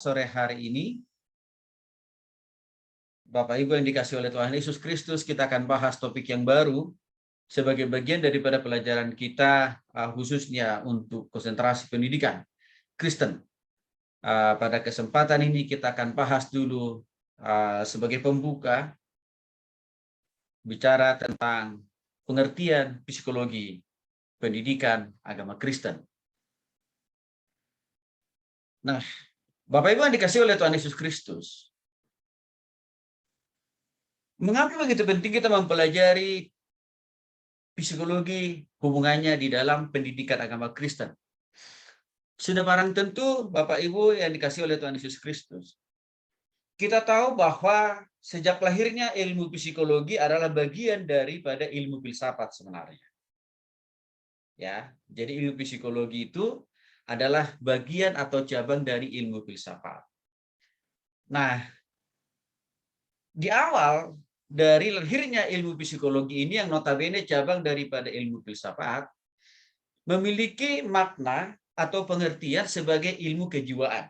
sore hari ini, Bapak Ibu yang dikasihi oleh Tuhan Yesus Kristus, kita akan bahas topik yang baru sebagai bagian daripada pelajaran kita khususnya untuk konsentrasi pendidikan Kristen. Pada kesempatan ini kita akan bahas dulu sebagai pembuka bicara tentang pengertian psikologi pendidikan agama Kristen. Nah, Bapak Ibu yang dikasihi oleh Tuhan Yesus Kristus, mengapa begitu penting kita mempelajari psikologi hubungannya di dalam pendidikan agama Kristen? Sudah barang tentu Bapak Ibu yang dikasihi oleh Tuhan Yesus Kristus, kita tahu bahwa sejak lahirnya ilmu psikologi adalah bagian daripada ilmu filsafat sebenarnya. Ya, jadi ilmu psikologi itu adalah bagian atau cabang dari ilmu filsafat. Nah, di awal dari lahirnya ilmu psikologi ini yang notabene cabang daripada ilmu filsafat memiliki makna atau pengertian sebagai ilmu kejiwaan.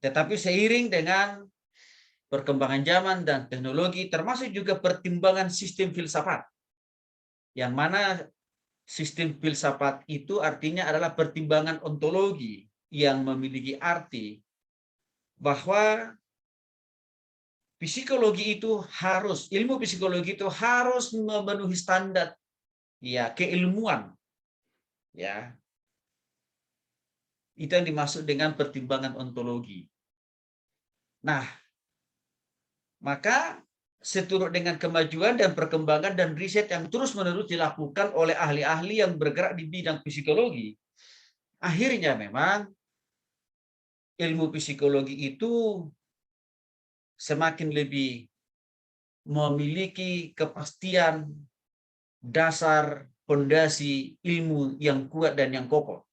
Tetapi seiring dengan perkembangan zaman dan teknologi termasuk juga pertimbangan sistem filsafat, yang mana sistem filsafat itu artinya adalah pertimbangan ontologi yang memiliki arti bahwa ilmu psikologi itu harus memenuhi standar ya keilmuan. Ya. Itu yang dimaksud dengan pertimbangan ontologi. Nah, maka seturut dengan kemajuan dan perkembangan dan riset yang terus-menerus dilakukan oleh ahli-ahli yang bergerak di bidang psikologi, akhirnya memang ilmu psikologi itu semakin lebih memiliki kepastian dasar fondasi ilmu yang kuat dan yang kokoh.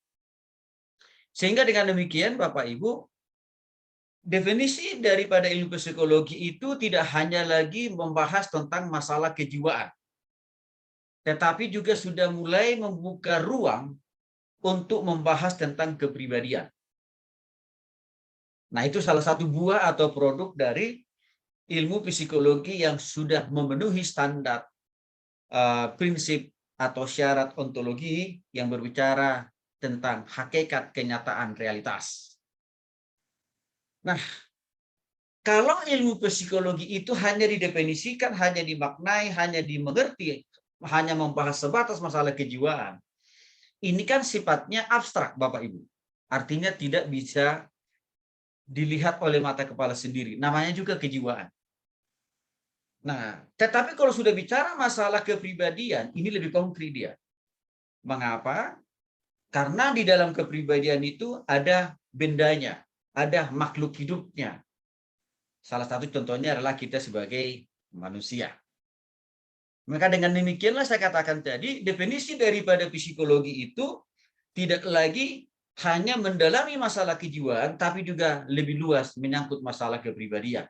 Sehingga dengan demikian Bapak Ibu, definisi daripada ilmu psikologi itu tidak hanya lagi membahas tentang masalah kejiwaan, tetapi juga sudah mulai membuka ruang untuk membahas tentang kepribadian. Nah, itu salah satu buah atau produk dari ilmu psikologi yang sudah memenuhi standar prinsip atau syarat ontologi yang berbicara tentang hakikat kenyataan realitas. Nah, kalau ilmu psikologi itu hanya didefinisikan, hanya dimaknai, hanya dimengerti, hanya membahas sebatas masalah kejiwaan, ini kan sifatnya abstrak, Bapak Ibu. Artinya tidak bisa dilihat oleh mata kepala sendiri. Namanya juga kejiwaan. Nah, tetapi kalau sudah bicara masalah kepribadian, ini lebih konkret dia. Mengapa? Karena di dalam kepribadian itu ada bendanya, ada makhluk hidupnya. Salah satu contohnya adalah kita sebagai manusia. Maka dengan demikianlah saya katakan tadi, definisi daripada psikologi itu tidak lagi hanya mendalami masalah kejiwaan, tapi juga lebih luas menyangkut masalah kepribadian.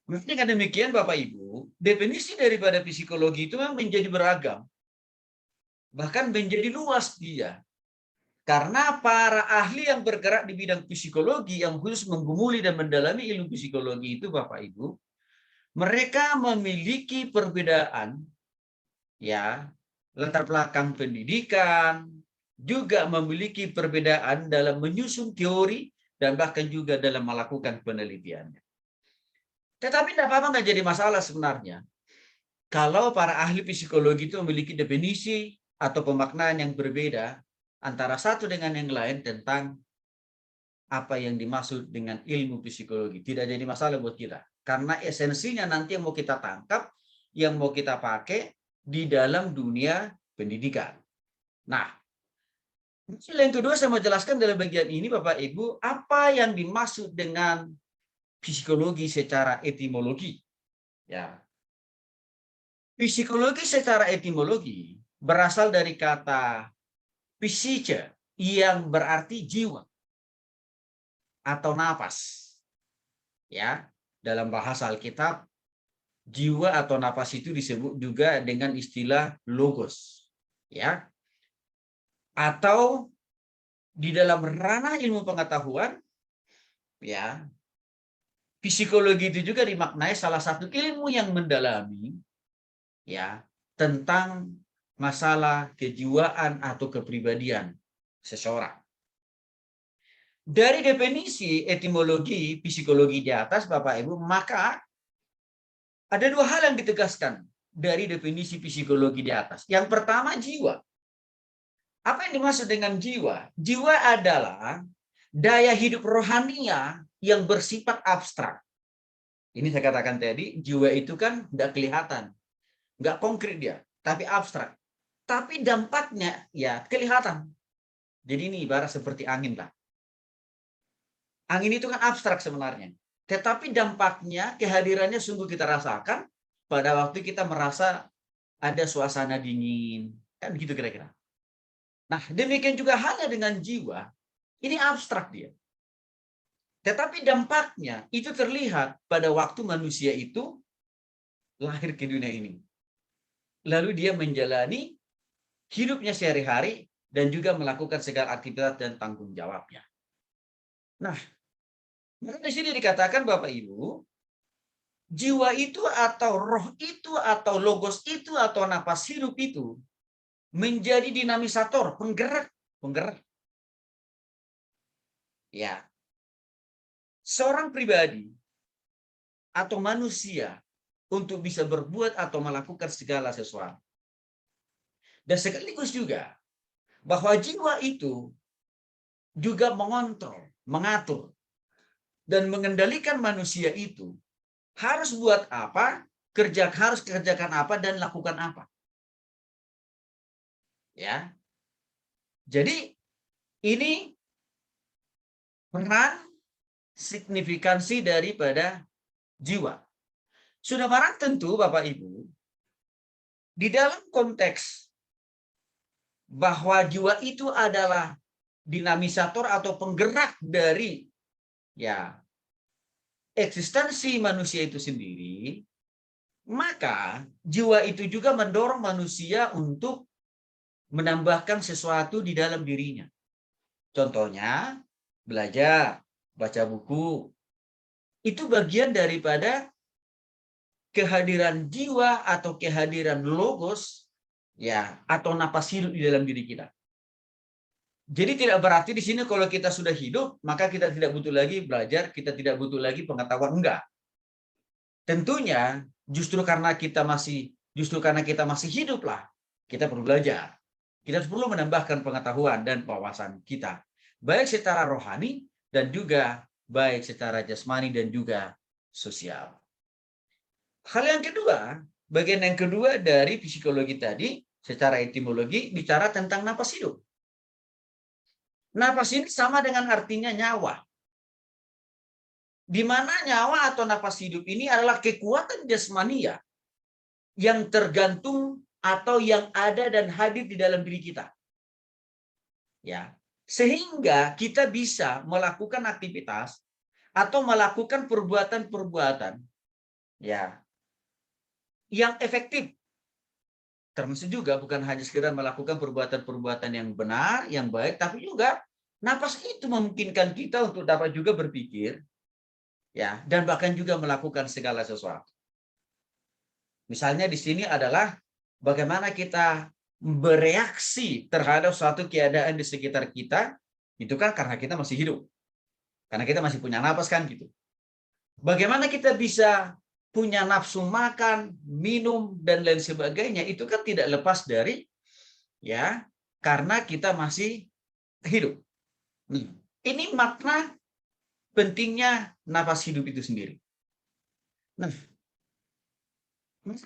Dengan demikian Bapak Ibu, definisi daripada psikologi itu memang menjadi beragam. Bahkan menjadi luas dia. Karena para ahli yang bergerak di bidang psikologi yang khusus menggumuli dan mendalami ilmu psikologi itu Bapak Ibu, mereka memiliki perbedaan ya, latar belakang pendidikan, juga memiliki perbedaan dalam menyusun teori dan bahkan juga dalam melakukan penelitiannya. Tetapi tidak apa-apa, nggak jadi masalah sebenarnya. Kalau para ahli psikologi itu memiliki definisi atau pemaknaan yang berbeda antara satu dengan yang lain tentang apa yang dimaksud dengan ilmu psikologi. Tidak jadi masalah buat kita. Karena esensinya nanti yang mau kita tangkap, yang mau kita pakai di dalam dunia pendidikan. Nah, yang kedua saya mau jelaskan dalam bagian ini Bapak Ibu, apa yang dimaksud dengan psikologi secara etimologi. Ya. Psikologi secara etimologi berasal dari kata psyche yang berarti jiwa atau napas. Ya, dalam bahasa Alkitab jiwa atau napas itu disebut juga dengan istilah logos. Ya. Atau di dalam ranah ilmu pengetahuan, ya, psikologi itu juga dimaknai salah satu ilmu yang mendalami, ya, tentang masalah kejiwaan atau kepribadian seseorang. Dari definisi etimologi psikologi di atas, Bapak Ibu, maka ada dua hal yang ditegaskan dari definisi psikologi di atas. Yang pertama, jiwa. Apa yang dimaksud dengan jiwa? Jiwa adalah daya hidup rohania yang bersifat abstrak. Ini saya katakan tadi, jiwa itu kan tidak kelihatan, nggak konkret dia, tapi abstrak. Tapi dampaknya ya kelihatan. Jadi ini ibarat seperti angin lah. Angin itu kan abstrak sebenarnya. Tetapi dampaknya, kehadirannya sungguh kita rasakan pada waktu kita merasa ada suasana dingin. Kan begitu kira-kira. Nah, demikian juga halnya dengan jiwa. Ini abstrak dia. Tetapi dampaknya itu terlihat pada waktu manusia itu lahir ke dunia ini. Lalu dia menjalani hidupnya sehari-hari dan juga melakukan segala aktivitas dan tanggung jawabnya. Nah, di sini dikatakan Bapak Ibu, jiwa itu atau roh itu atau logos itu atau napas hidup itu menjadi dinamisator, penggerak. Ya, seorang pribadi atau manusia untuk bisa berbuat atau melakukan segala sesuatu. Dan sekaligus juga bahwa jiwa itu juga mengontrol, mengatur, dan mengendalikan manusia itu harus buat apa, harus kerjakan apa, dan lakukan apa. Ya, jadi ini peran signifikansi daripada jiwa. Sudah barang tentu Bapak Ibu, di dalam konteks bahwa jiwa itu adalah dinamisator atau penggerak dari ya eksistensi manusia itu sendiri, maka jiwa itu juga mendorong manusia untuk menambahkan sesuatu di dalam dirinya. Contohnya, belajar, baca buku. Itu bagian daripada kehadiran jiwa atau kehadiran logos, ya, atau napas hidup di dalam diri kita. Jadi tidak berarti di sini kalau kita sudah hidup, maka kita tidak butuh lagi belajar, kita tidak butuh lagi pengetahuan. Enggak. Tentunya justru karena kita masih hiduplah, kita perlu belajar. Kita perlu menambahkan pengetahuan dan wawasan kita, baik secara rohani dan juga baik secara jasmani dan juga sosial. Hal yang kedua, bagian yang kedua dari psikologi tadi, secara etimologi bicara tentang napas hidup. Napas ini sama dengan artinya nyawa. Di mana nyawa atau napas hidup ini adalah kekuatan jasmania yang tergantung atau yang ada dan hadir di dalam diri kita. Ya, sehingga kita bisa melakukan aktivitas atau melakukan perbuatan-perbuatan ya yang efektif. Termasuk juga bukan hanya sekedar melakukan perbuatan-perbuatan yang benar, yang baik, tapi juga napas itu memungkinkan kita untuk dapat juga berpikir, ya, dan bahkan juga melakukan segala sesuatu. Misalnya di sini adalah bagaimana kita bereaksi terhadap suatu keadaan di sekitar kita, itu kan karena kita masih hidup, karena kita masih punya napas kan gitu. Bagaimana kita bisa punya nafsu makan, minum, dan lain sebagainya, itu kan tidak lepas dari ya karena kita masih hidup. Ini makna pentingnya nafas hidup itu sendiri. Nah,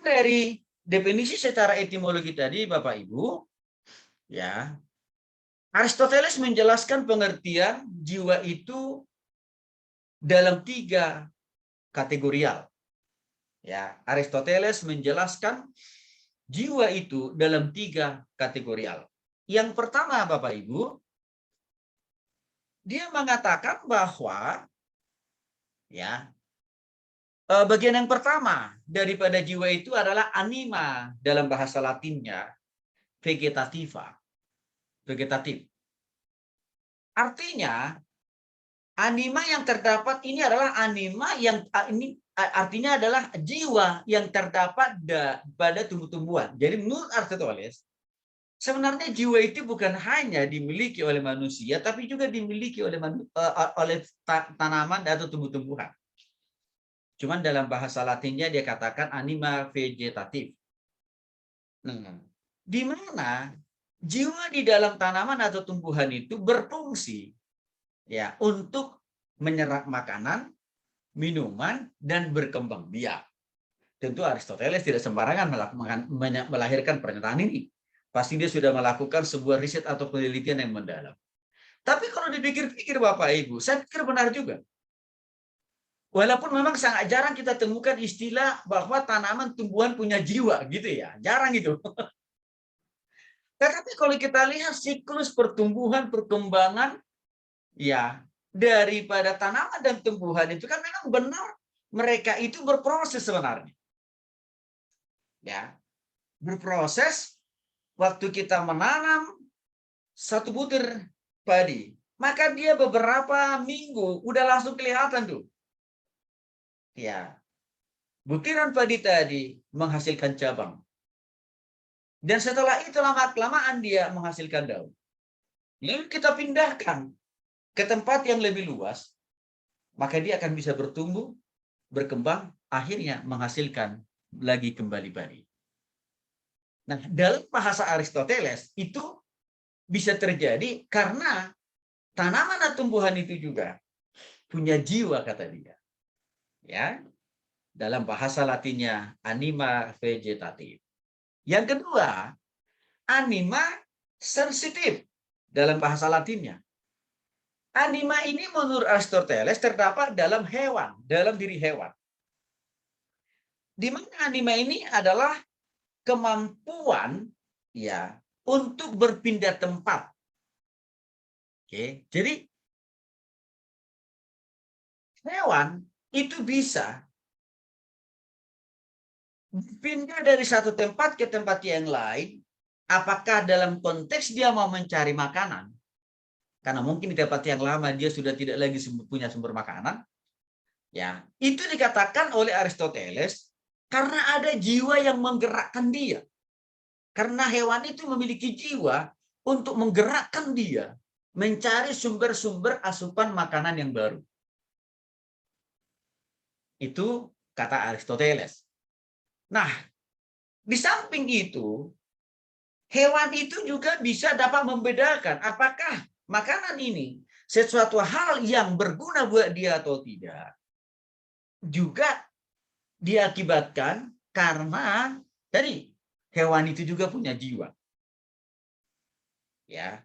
dari definisi secara etimologi tadi, Bapak Ibu, ya, Aristoteles menjelaskan pengertian jiwa itu dalam 3 kategorial. Ya, Aristoteles menjelaskan jiwa itu dalam 3 kategorial. Yang pertama, Bapak Ibu, dia mengatakan bahwa ya bagian yang pertama daripada jiwa itu adalah anima, dalam bahasa Latinnya vegetativa, vegetatif. Artinya anima yang terdapat ini adalah anima yang ini artinya adalah jiwa yang terdapat pada tumbuh-tumbuhan. Jadi menurut Aristoteles, sebenarnya jiwa itu bukan hanya dimiliki oleh manusia, tapi juga dimiliki oleh tanaman atau tumbuh-tumbuhan. Cuman dalam bahasa Latinnya dia katakan anima vegetatif. Nah, di mana jiwa di dalam tanaman atau tumbuhan itu berfungsi ya untuk menyerap makanan, minuman, dan berkembang biak. Tentu Aristoteles tidak sembarangan melahirkan pernyataan ini. Pasti dia sudah melakukan sebuah riset atau penelitian yang mendalam. Tapi kalau dipikir-pikir Bapak Ibu, saya pikir benar juga. Walaupun memang sangat jarang kita temukan istilah bahwa tanaman tumbuhan punya jiwa gitu ya. Jarang itu. Tetapi kalau kita lihat siklus pertumbuhan, perkembangan ya daripada tanaman dan tumbuhan itu kan memang benar mereka itu berproses sebenarnya. Ya. Berproses waktu kita menanam satu butir padi, maka dia beberapa minggu udah langsung kelihatan tuh. Ya. Butiran padi tadi menghasilkan cabang. Dan setelah itu lama-kelamaan dia menghasilkan daun. Lalu kita pindahkan ke tempat yang lebih luas, maka dia akan bisa bertumbuh, berkembang, akhirnya menghasilkan lagi kembali padi. Nah, dalam bahasa Aristoteles itu bisa terjadi karena tanaman dan tumbuhan itu juga punya jiwa, kata dia. Ya, dalam bahasa Latinnya anima vegetatif. Yang kedua, anima sensitif dalam bahasa Latinnya. Anima ini menurut Aristoteles terdapat dalam hewan, dalam diri hewan. Di mana anima ini adalah kemampuan ya untuk berpindah tempat. Oke, jadi hewan itu bisa pindah dari satu tempat ke tempat yang lain, apakah dalam konteks dia mau mencari makanan, karena mungkin di tempat yang lama dia sudah tidak lagi punya sumber makanan, ya itu dikatakan oleh Aristoteles karena ada jiwa yang menggerakkan dia. Karena hewan itu memiliki jiwa untuk menggerakkan dia mencari sumber-sumber asupan makanan yang baru. Itu kata Aristoteles. Nah, di samping itu, hewan itu juga bisa dapat membedakan apakah makanan ini sesuatu hal yang berguna buat dia atau tidak. Juga diakibatkan karena tadi hewan itu juga punya jiwa. Ya.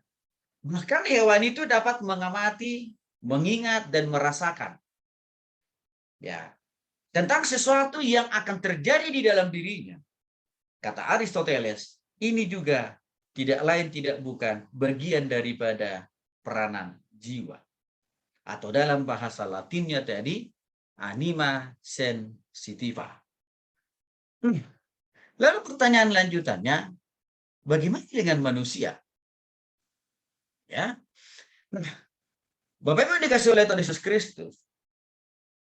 Bahkan hewan itu dapat mengamati, mengingat dan merasakan. Ya. Tentang sesuatu yang akan terjadi di dalam dirinya. Kata Aristoteles, ini juga tidak lain tidak bukan bagian daripada peranan jiwa. Atau dalam bahasa Latinnya tadi, anima sensitiva. Lalu pertanyaan lanjutannya, bagaimana dengan manusia? Ya, nah, Bapak Ibu dikasih oleh Tuhan Yesus Kristus,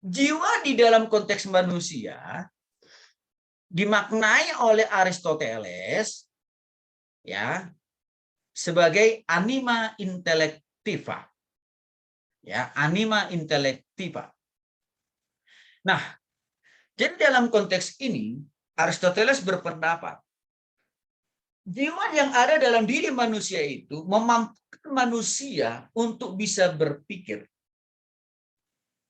jiwa di dalam konteks manusia dimaknai oleh Aristoteles ya sebagai anima intellectiva. Ya, anima intellectiva. Nah, jadi dalam konteks ini Aristoteles berpendapat jiwa yang ada dalam diri manusia itu memampukan manusia untuk bisa berpikir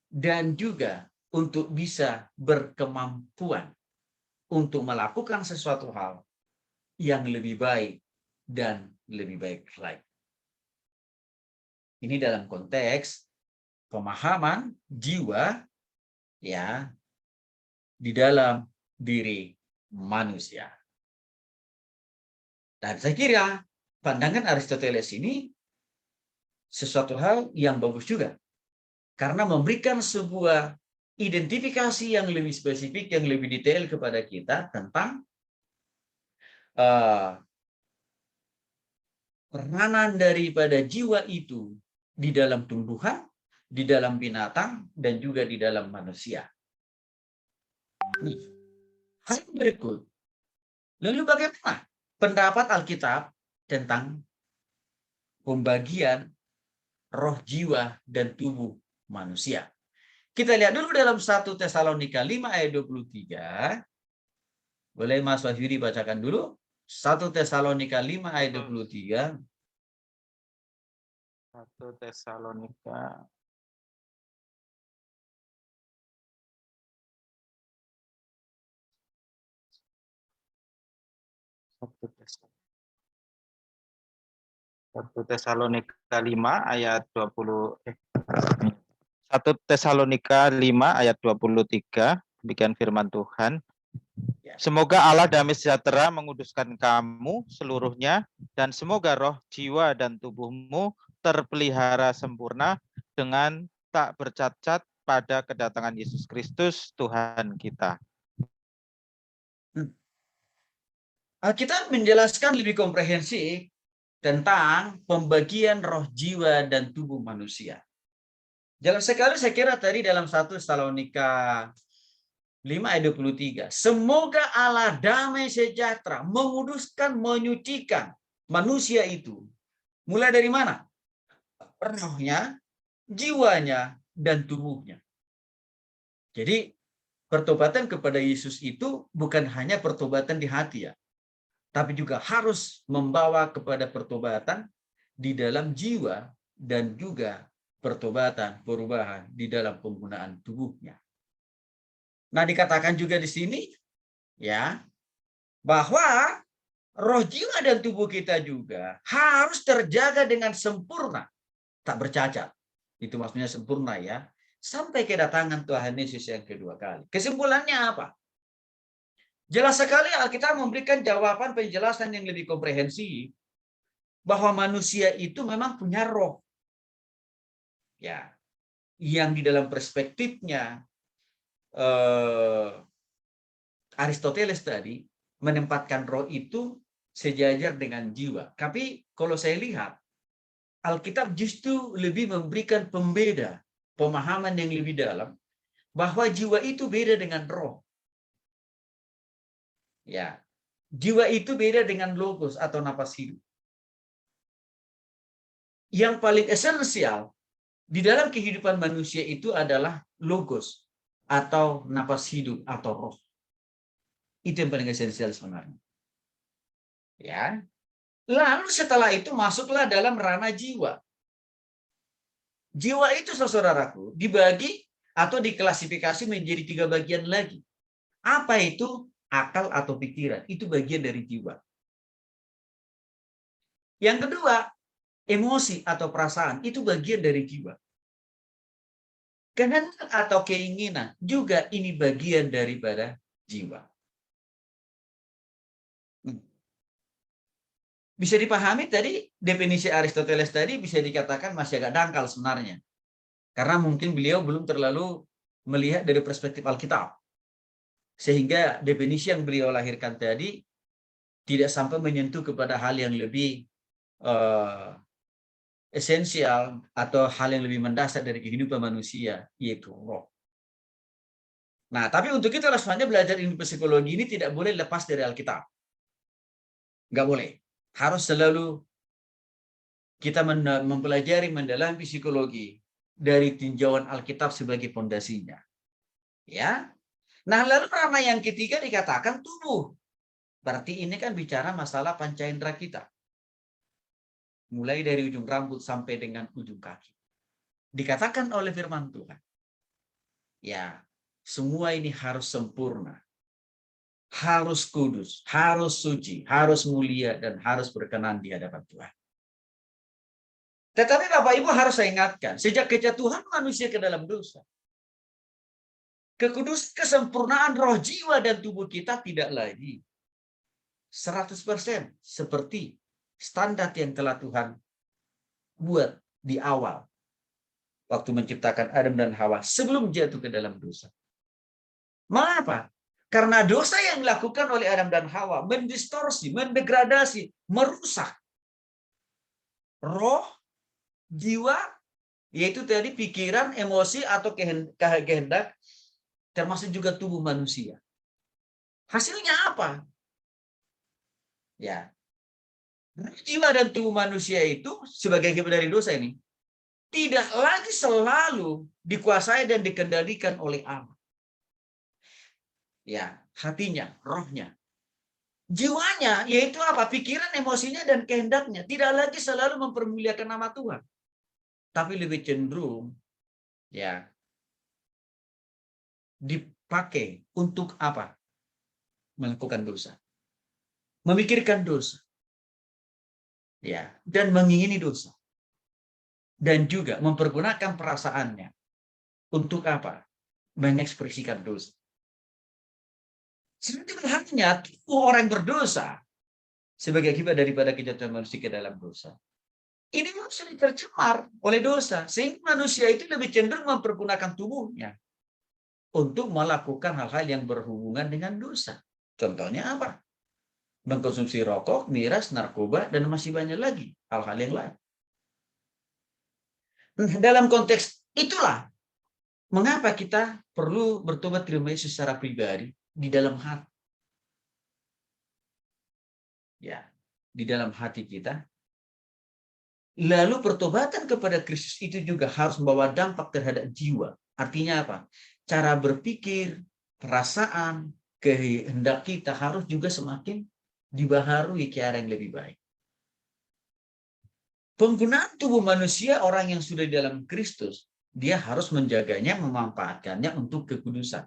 dan juga untuk bisa berkemampuan untuk melakukan sesuatu hal yang lebih baik dan lebih baik lagi. Ini dalam konteks pemahaman jiwa ya di dalam diri manusia. Dan saya kira pandangan Aristoteles ini sesuatu hal yang bagus juga. Karena memberikan sebuah identifikasi yang lebih spesifik, yang lebih detail kepada kita tentang peranan daripada jiwa itu di dalam tumbuhan, di dalam binatang, dan juga di dalam manusia. Hal berikut. Lalu bagaimana pendapat Alkitab tentang pembagian roh, jiwa, dan tubuh manusia? Kita lihat dulu dalam 1 Tesalonika 5 ayat 23. Boleh Mas Wahyudi bacakan dulu? 1 Tesalonika 5 ayat 23. 1 Tesalonika 1 Tesalonika 5 ayat 20 1 Tesalonika 5 ayat 23, demikian firman Tuhan. Semoga Allah damai sejahtera menguduskan kamu seluruhnya, dan semoga roh, jiwa, dan tubuhmu terpelihara sempurna dengan tak bercacat pada kedatangan Yesus Kristus Tuhan kita. Kita menjelaskan lebih komprehensif tentang pembagian roh, jiwa, dan tubuh manusia. Jelas sekali saya kira tadi dalam 1 Tesalonika 5 ayat 23. Semoga Allah damai sejahtera menguduskan, menyucikan manusia itu. Mulai dari mana? Rohnya, jiwanya, dan tubuhnya. Jadi pertobatan kepada Yesus itu bukan hanya pertobatan di hati ya, tapi juga harus membawa kepada pertobatan di dalam jiwa dan juga pertobatan, perubahan di dalam penggunaan tubuhnya. Nah, dikatakan juga di sini ya bahwa roh, jiwa, dan tubuh kita juga harus terjaga dengan sempurna, tak bercacat. Itu maksudnya sempurna ya, sampai kedatangan Tuhan Yesus yang kedua kali. Kesimpulannya apa? Jelas sekali Alkitab memberikan jawaban penjelasan yang lebih komprehensif bahwa manusia itu memang punya roh. Ya, yang di dalam perspektifnya Aristoteles tadi menempatkan roh itu sejajar dengan jiwa. Tapi kalau saya lihat, Alkitab justru lebih memberikan pembeda, pemahaman yang lebih dalam, bahwa jiwa itu beda dengan roh. Ya, jiwa itu beda dengan logos atau napas hidup. Yang paling esensial di dalam kehidupan manusia itu adalah logos atau napas hidup atau roh. Itu yang paling esensial sebenarnya. Ya. Lalu setelah itu masuklah dalam ranah jiwa. Jiwa itu, saudaraku, dibagi atau diklasifikasi menjadi 3 bagian lagi. Apa itu? Akal atau pikiran. Itu bagian dari jiwa. Yang kedua, emosi atau perasaan. Itu bagian dari jiwa. Kehendak atau keinginan juga ini bagian daripada jiwa. Bisa dipahami tadi definisi Aristoteles tadi bisa dikatakan masih agak dangkal sebenarnya. Karena mungkin beliau belum terlalu melihat dari perspektif Alkitab. Sehingga definisi yang beliau lahirkan tadi tidak sampai menyentuh kepada hal yang lebih esensial atau hal yang lebih mendasar dari kehidupan manusia, yaitu roh. Nah, tapi untuk kita sebenarnya belajar ilmu psikologi ini tidak boleh lepas dari Alkitab. Nggak boleh. Harus selalu kita mempelajari, mendalami psikologi dari tinjauan Alkitab sebagai pondasinya. Ya. Nah, lalu ranah yang ketiga dikatakan tubuh. Berarti ini kan bicara masalah panca indera kita. Mulai dari ujung rambut sampai dengan ujung kaki. Dikatakan oleh firman Tuhan. Ya, semua ini harus sempurna. Harus kudus, harus suci, harus mulia, dan harus berkenan di hadapan Tuhan. Tetapi Bapak Ibu harus saya ingatkan, sejak kejatuhan manusia ke dalam dosa, kekudus, kesempurnaan roh, jiwa, dan tubuh kita tidak lagi 100% seperti standar yang telah Tuhan buat di awal waktu menciptakan Adam dan Hawa sebelum jatuh ke dalam dosa. Mengapa? Karena dosa yang dilakukan oleh Adam dan Hawa mendistorsi, mendegradasi, merusak roh, jiwa, yaitu tadi pikiran, emosi atau kehendak, termasuk juga tubuh manusia. Hasilnya apa? Ya, jiwa dan tubuh manusia itu sebagai akibat dari dosa ini tidak lagi selalu dikuasai dan dikendalikan oleh Allah. Ya, hatinya, rohnya. Jiwanya, yaitu apa? Pikiran, emosinya, dan kehendaknya. Tidak lagi selalu mempermuliakan nama Tuhan. Tapi lebih cenderung ya dipakai untuk apa? Melakukan dosa. Memikirkan dosa. Ya, dan mengingini dosa. Dan juga mempergunakan perasaannya. Untuk apa? Mengekspresikan dosa. Sebenarnya orang berdosa sebagai akibat daripada kejatuhan manusia ke dalam dosa. Ini sudah tercemar oleh dosa. Sehingga manusia itu lebih cenderung mempergunakan tubuhnya untuk melakukan hal-hal yang berhubungan dengan dosa. Contohnya apa? Mengkonsumsi rokok, miras, narkoba, dan masih banyak lagi hal-hal yang lain. Dalam konteks itulah mengapa kita perlu bertobat terima Yesus secara pribadi di dalam hati. Ya, di dalam hati kita. Lalu pertobatan kepada Kristus itu juga harus membawa dampak terhadap jiwa. Artinya apa? Cara berpikir, perasaan, kehendak kita harus juga semakin dibaharui ke arah yang lebih baik. Penggunaan tubuh manusia orang yang sudah di dalam Kristus, dia harus menjaganya, memanfaatkannya untuk kekudusan,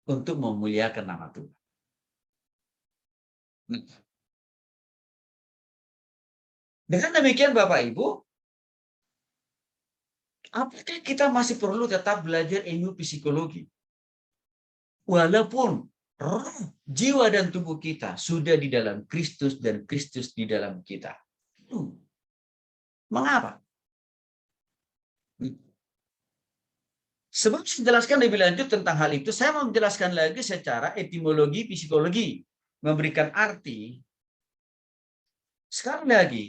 untuk memuliakan nama Tuhan. Dengan demikian Bapak Ibu, apakah kita masih perlu tetap belajar ilmu psikologi? Walaupun roh, jiwa, dan tubuh kita sudah di dalam Kristus dan Kristus di dalam kita. Mengapa? Sebelum saya jelaskan lebih lanjut tentang hal itu, saya mau menjelaskan lagi secara etimologi psikologi. Memberikan arti. Sekali lagi,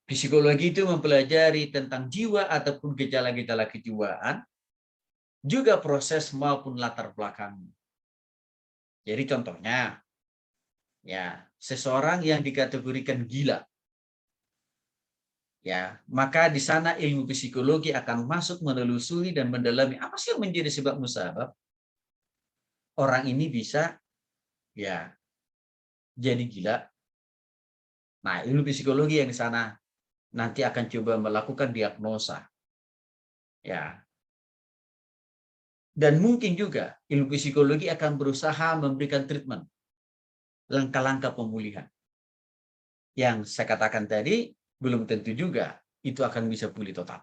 psikologi itu mempelajari tentang jiwa ataupun gejala-gejala kejiwaan, juga proses maupun latar belakang. Jadi contohnya, ya seseorang yang dikategorikan gila, ya maka di sana ilmu psikologi akan masuk menelusuri dan mendalami apa sih yang menjadi sebab musabab orang ini bisa ya jadi gila. Nah, ilmu psikologi yang di sana nanti akan coba melakukan diagnosa, ya. Dan mungkin juga ilmu psikologi akan berusaha memberikan treatment, langkah-langkah pemulihan. Yang saya katakan tadi belum tentu juga itu akan bisa pulih total.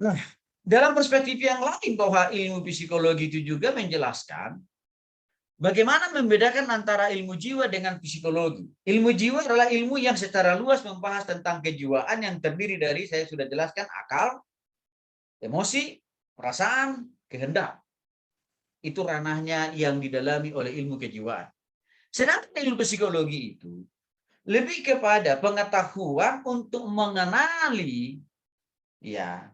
Nah, dalam perspektif yang lain bahwa ilmu psikologi itu juga menjelaskan bagaimana membedakan antara ilmu jiwa dengan psikologi. Ilmu jiwa adalah ilmu yang secara luas membahas tentang kejiwaan yang terdiri dari, saya sudah jelaskan, akal, emosi, perasaan, kehendak. Itu ranahnya yang didalami oleh ilmu kejiwaan. Sedangkan ilmu psikologi itu lebih kepada pengetahuan untuk mengenali ya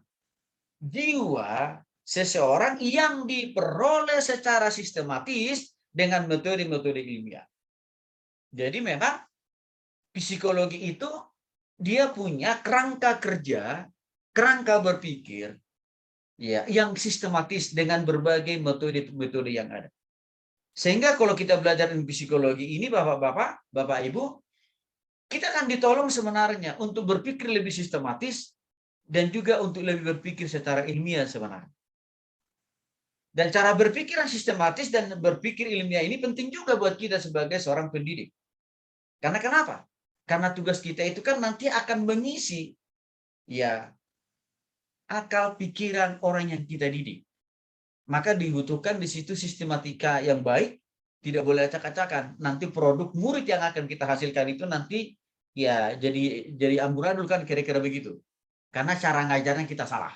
jiwa seseorang yang diperoleh secara sistematis dengan metode-metode ilmiah. Jadi memang psikologi itu dia punya kerangka kerja, kerangka berpikir ya yang sistematis dengan berbagai metode-metode yang ada. Sehingga kalau kita belajar psikologi ini Bapak-bapak, Bapak-ibu, kita akan ditolong sebenarnya untuk berpikir lebih sistematis dan juga untuk lebih berpikir secara ilmiah sebenarnya. Dan cara berpikir yang sistematis dan berpikir ilmiah ini penting juga buat kita sebagai seorang pendidik. Karena kenapa? Karena tugas kita itu kan nanti akan mengisi ya akal pikiran orang yang kita didik. Maka dibutuhkan di situ sistematika yang baik, tidak boleh acak-acakan. Nanti produk murid yang akan kita hasilkan itu nanti ya jadi amburadul kan kira-kira begitu. Karena cara ngajarnya kita salah.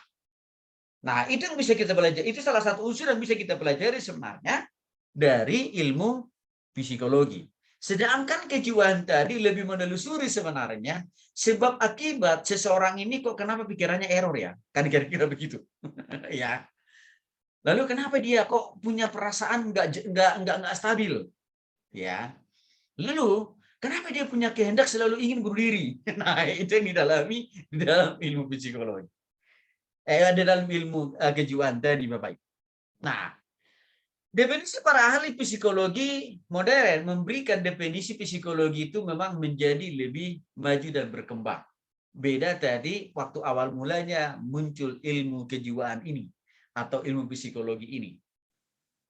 Nah, itu yang bisa kita pelajari. Itu salah satu unsur yang bisa kita pelajari sebenarnya dari ilmu psikologi. Sedangkan kejiwaan tadi lebih menelusuri sebenarnya sebab akibat seseorang ini kok kenapa pikirannya error ya? Kan kira-kira begitu. Ya. Lalu kenapa dia kok punya perasaan nggak stabil? Ya. Lalu kenapa dia punya kehendak selalu ingin bunuh diri? Nah, itu yang didalami di dalam ilmu psikologi. Di dalam ilmu kejiwaan tadi, Bapak Ibu. Nah, definisi para ahli psikologi modern memberikan definisi psikologi itu memang menjadi lebih maju dan berkembang. Beda tadi waktu awal mulanya muncul ilmu kejiwaan ini atau ilmu psikologi ini.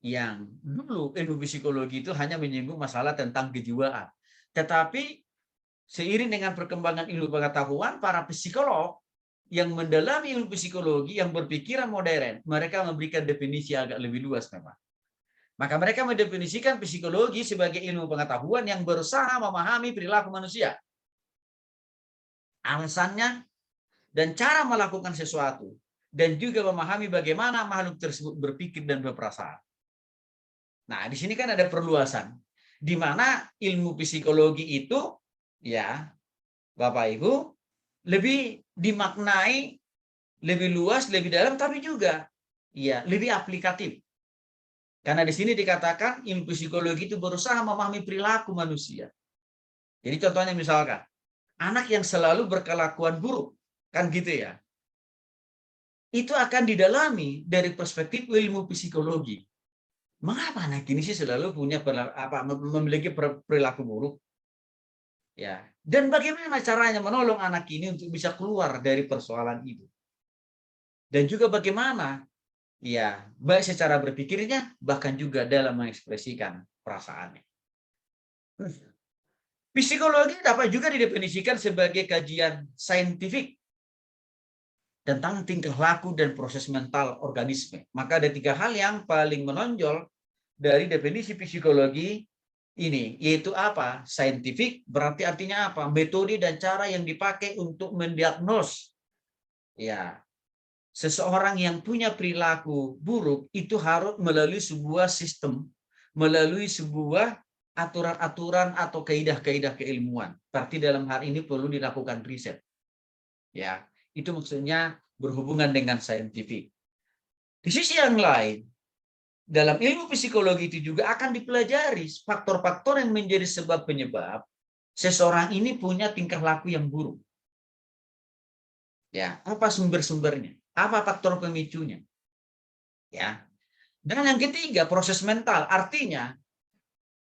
Yang dulu ilmu psikologi itu hanya menyinggung masalah tentang kejiwaan. Tetapi seiring dengan perkembangan ilmu pengetahuan, para psikolog yang mendalami ilmu psikologi, yang berpikiran modern, mereka memberikan definisi agak lebih luas memang. Maka mereka mendefinisikan psikologi sebagai ilmu pengetahuan yang berusaha memahami perilaku manusia, alasannya, dan cara melakukan sesuatu, dan juga memahami bagaimana makhluk tersebut berpikir dan berperasaan. Nah, di sini kan ada perluasan, di mana ilmu psikologi itu, ya, Bapak Ibu, lebih dimaknai lebih luas, lebih dalam, tapi juga ya lebih aplikatif. Karena di sini dikatakan ilmu psikologi itu berusaha memahami perilaku manusia. Jadi contohnya misalkan, anak yang selalu berkelakuan buruk, kan gitu ya. Itu akan didalami dari perspektif ilmu psikologi. Mengapa anak ini sih selalu punya memiliki perilaku buruk? Ya. Dan bagaimana caranya menolong anak ini untuk bisa keluar dari persoalan itu? Dan juga bagaimana ya, baik secara berpikirnya, bahkan juga dalam mengekspresikan perasaannya. Psikologi dapat juga didefinisikan sebagai kajian saintifik tentang tingkah laku dan proses mental organisme. Maka ada 3 hal yang paling menonjol dari definisi psikologi ini, yaitu apa? Saintifik berarti artinya apa? Metode dan cara yang dipakai untuk mendiagnos. Ya, seseorang yang punya perilaku buruk itu harus melalui sebuah sistem, melalui sebuah aturan-aturan atau kaidah-kaidah keilmuan. Berarti dalam hal ini perlu dilakukan riset. Ya, itu maksudnya berhubungan dengan saintifik. Di sisi yang lain, dalam ilmu psikologi itu juga akan dipelajari faktor-faktor yang menjadi sebab penyebab seseorang ini punya tingkah laku yang buruk. Ya, apa sumber-sumbernya? Apa faktor pemicunya? Ya. Dan yang ketiga, proses mental. Artinya,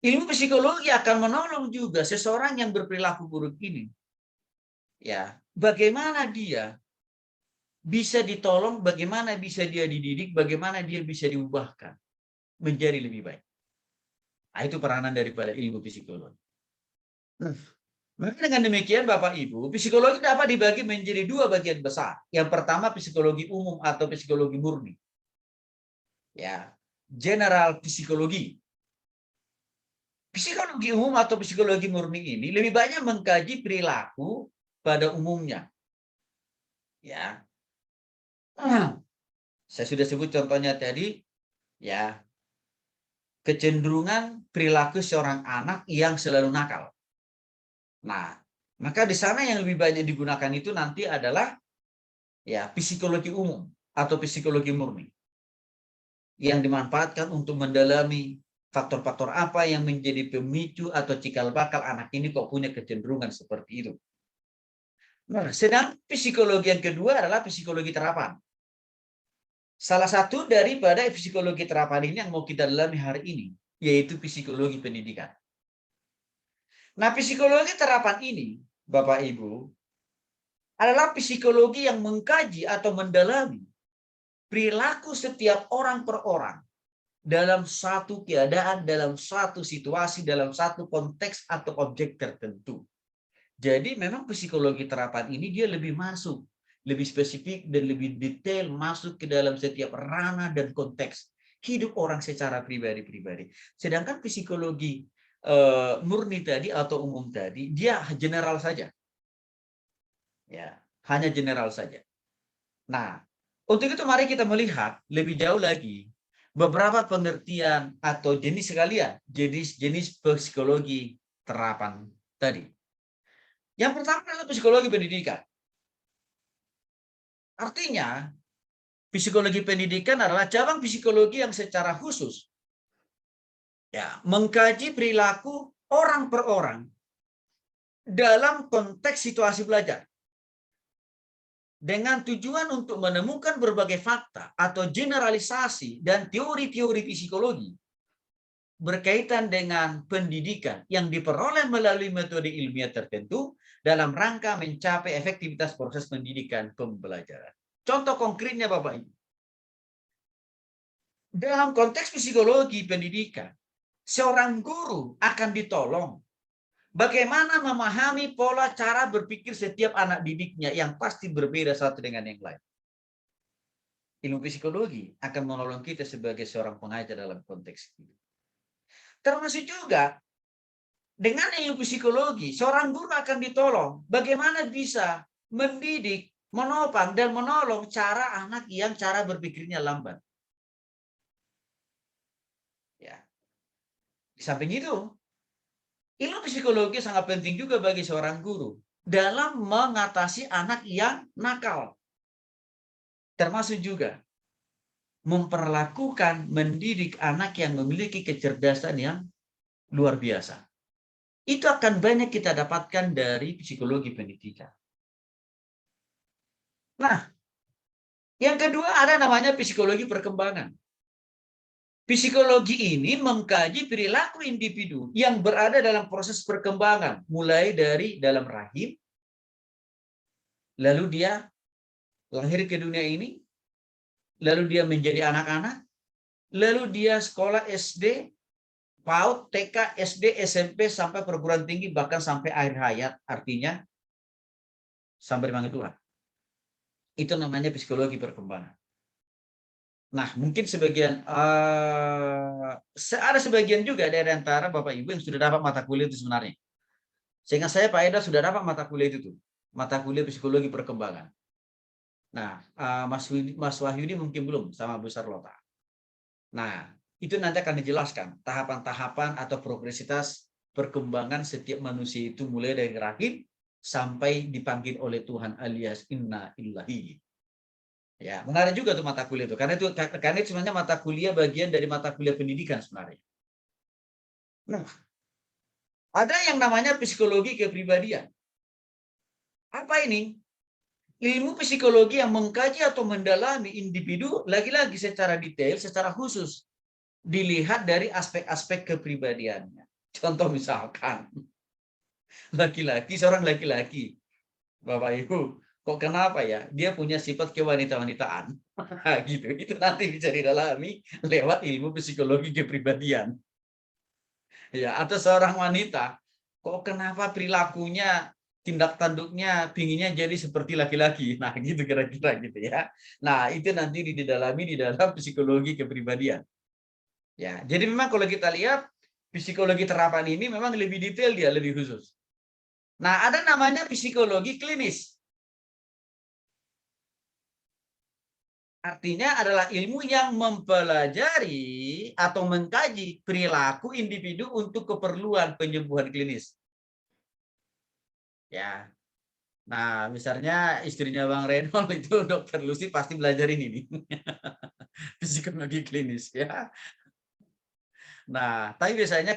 ilmu psikologi akan menolong juga seseorang yang berperilaku buruk ini. Ya, bagaimana dia bisa ditolong, bagaimana bisa dia dididik, bagaimana dia bisa diubahkan menjadi lebih baik. Nah, itu peranan daripada ilmu psikologi. Maka dengan demikian Bapak Ibu, psikologi dapat dibagi menjadi 2 bagian besar. Yang pertama psikologi umum atau psikologi murni. Ya, general psikologi. Psikologi umum atau psikologi murni ini lebih banyak mengkaji perilaku pada umumnya. Ya. Saya sudah sebut contohnya tadi, ya. Kecenderungan perilaku seorang anak yang selalu nakal. Nah, maka di sana yang lebih banyak digunakan itu nanti adalah ya psikologi umum atau psikologi murni yang dimanfaatkan untuk mendalami faktor-faktor apa yang menjadi pemicu atau cikal bakal anak ini kok punya kecenderungan seperti itu. Nah, sedang psikologi yang kedua adalah psikologi terapan. Salah satu daripada psikologi terapan ini yang mau kita dalami hari ini, yaitu psikologi pendidikan. Nah, psikologi terapan ini, Bapak Ibu, adalah psikologi yang mengkaji atau mendalami perilaku setiap orang per orang dalam satu keadaan, dalam satu situasi, dalam satu konteks atau objek tertentu. Jadi memang psikologi terapan ini dia lebih masuk, lebih spesifik dan lebih detail masuk ke dalam setiap ranah dan konteks hidup orang secara pribadi-pribadi. Sedangkan psikologi murni tadi atau umum tadi dia general saja. Ya, hanya general saja. Nah, untuk itu mari kita melihat lebih jauh lagi beberapa pengertian atau jenis sekalian, jenis-jenis psikologi terapan tadi. Yang pertama adalah psikologi pendidikan. Artinya, psikologi pendidikan adalah cabang psikologi yang secara khusus ya mengkaji perilaku orang per orang dalam konteks situasi belajar dengan tujuan untuk menemukan berbagai fakta atau generalisasi dan teori-teori psikologi berkaitan dengan pendidikan yang diperoleh melalui metode ilmiah tertentu dalam rangka mencapai efektivitas proses pendidikan pembelajaran. Contoh konkretnya Bapak Ibu. Dalam konteks psikologi pendidikan, seorang guru akan ditolong bagaimana memahami pola cara berpikir setiap anak didiknya yang pasti berbeda satu dengan yang lain. Ilmu psikologi akan menolong kita sebagai seorang pengajar dalam konteks itu. Termasuk juga dengan ilmu psikologi, seorang guru akan ditolong bagaimana bisa mendidik, menopang, dan menolong cara anak yang cara berpikirnya lambat. Ya. Di samping itu, ilmu psikologi sangat penting juga bagi seorang guru dalam mengatasi anak yang nakal. Termasuk juga memperlakukan, mendidik anak yang memiliki kecerdasan yang luar biasa. Itu akan banyak kita dapatkan dari psikologi pendidikan. Nah, yang kedua ada namanya psikologi perkembangan. Psikologi ini mengkaji perilaku individu yang berada dalam proses perkembangan, mulai dari dalam rahim, lalu dia lahir ke dunia ini, lalu dia menjadi anak-anak, lalu dia sekolah SD, PAUD, TK, SD, SMP, sampai perguruan tinggi, bahkan sampai akhir hayat, artinya sampai dipanggil Tuhan. Itu namanya psikologi perkembangan. Nah, mungkin sebagian ada sebagian juga dari antara Bapak Ibu yang sudah dapat mata kuliah itu sebenarnya. Sehingga saya Pak Eda sudah dapat mata kuliah itu tuh, mata kuliah psikologi perkembangan. Nah, Mas Wahyudi mungkin belum sama Bu Sarlota. Nah, itu nanti akan dijelaskan tahapan-tahapan atau progresitas perkembangan setiap manusia itu mulai dari rahim sampai dipanggil oleh Tuhan alias inna illahi. Ya, menarik juga tuh mata kuliah itu. Karena itu sebenarnya mata kuliah bagian dari mata kuliah pendidikan sebenarnya. Nah, ada yang namanya psikologi kepribadian. Apa ini? Ilmu psikologi yang mengkaji atau mendalami individu lagi-lagi secara detail, secara khusus dilihat dari aspek-aspek kepribadiannya. Contoh misalkan seorang laki-laki, Bapak Ibu, kok kenapa ya dia punya sifat kewanita-wanitaan gitu, itu nanti bisa didalami lewat ilmu psikologi kepribadian ya. Atau seorang wanita, kok kenapa perilakunya, tindak tanduknya pinginnya jadi seperti laki-laki, nah gitu kira-kira gitu ya. Nah itu nanti didalami di dalam psikologi kepribadian ya. Jadi memang kalau kita lihat psikologi terapan ini memang lebih detail, dia lebih khusus. Nah, ada namanya psikologi klinis. Artinya adalah ilmu yang mempelajari atau mengkaji perilaku individu untuk keperluan penyembuhan klinis. Ya. Nah, misalnya istrinya Bang Renol itu Dokter Lucy pasti belajar ini nih. Psikologi klinis ya. Nah, tapi biasanya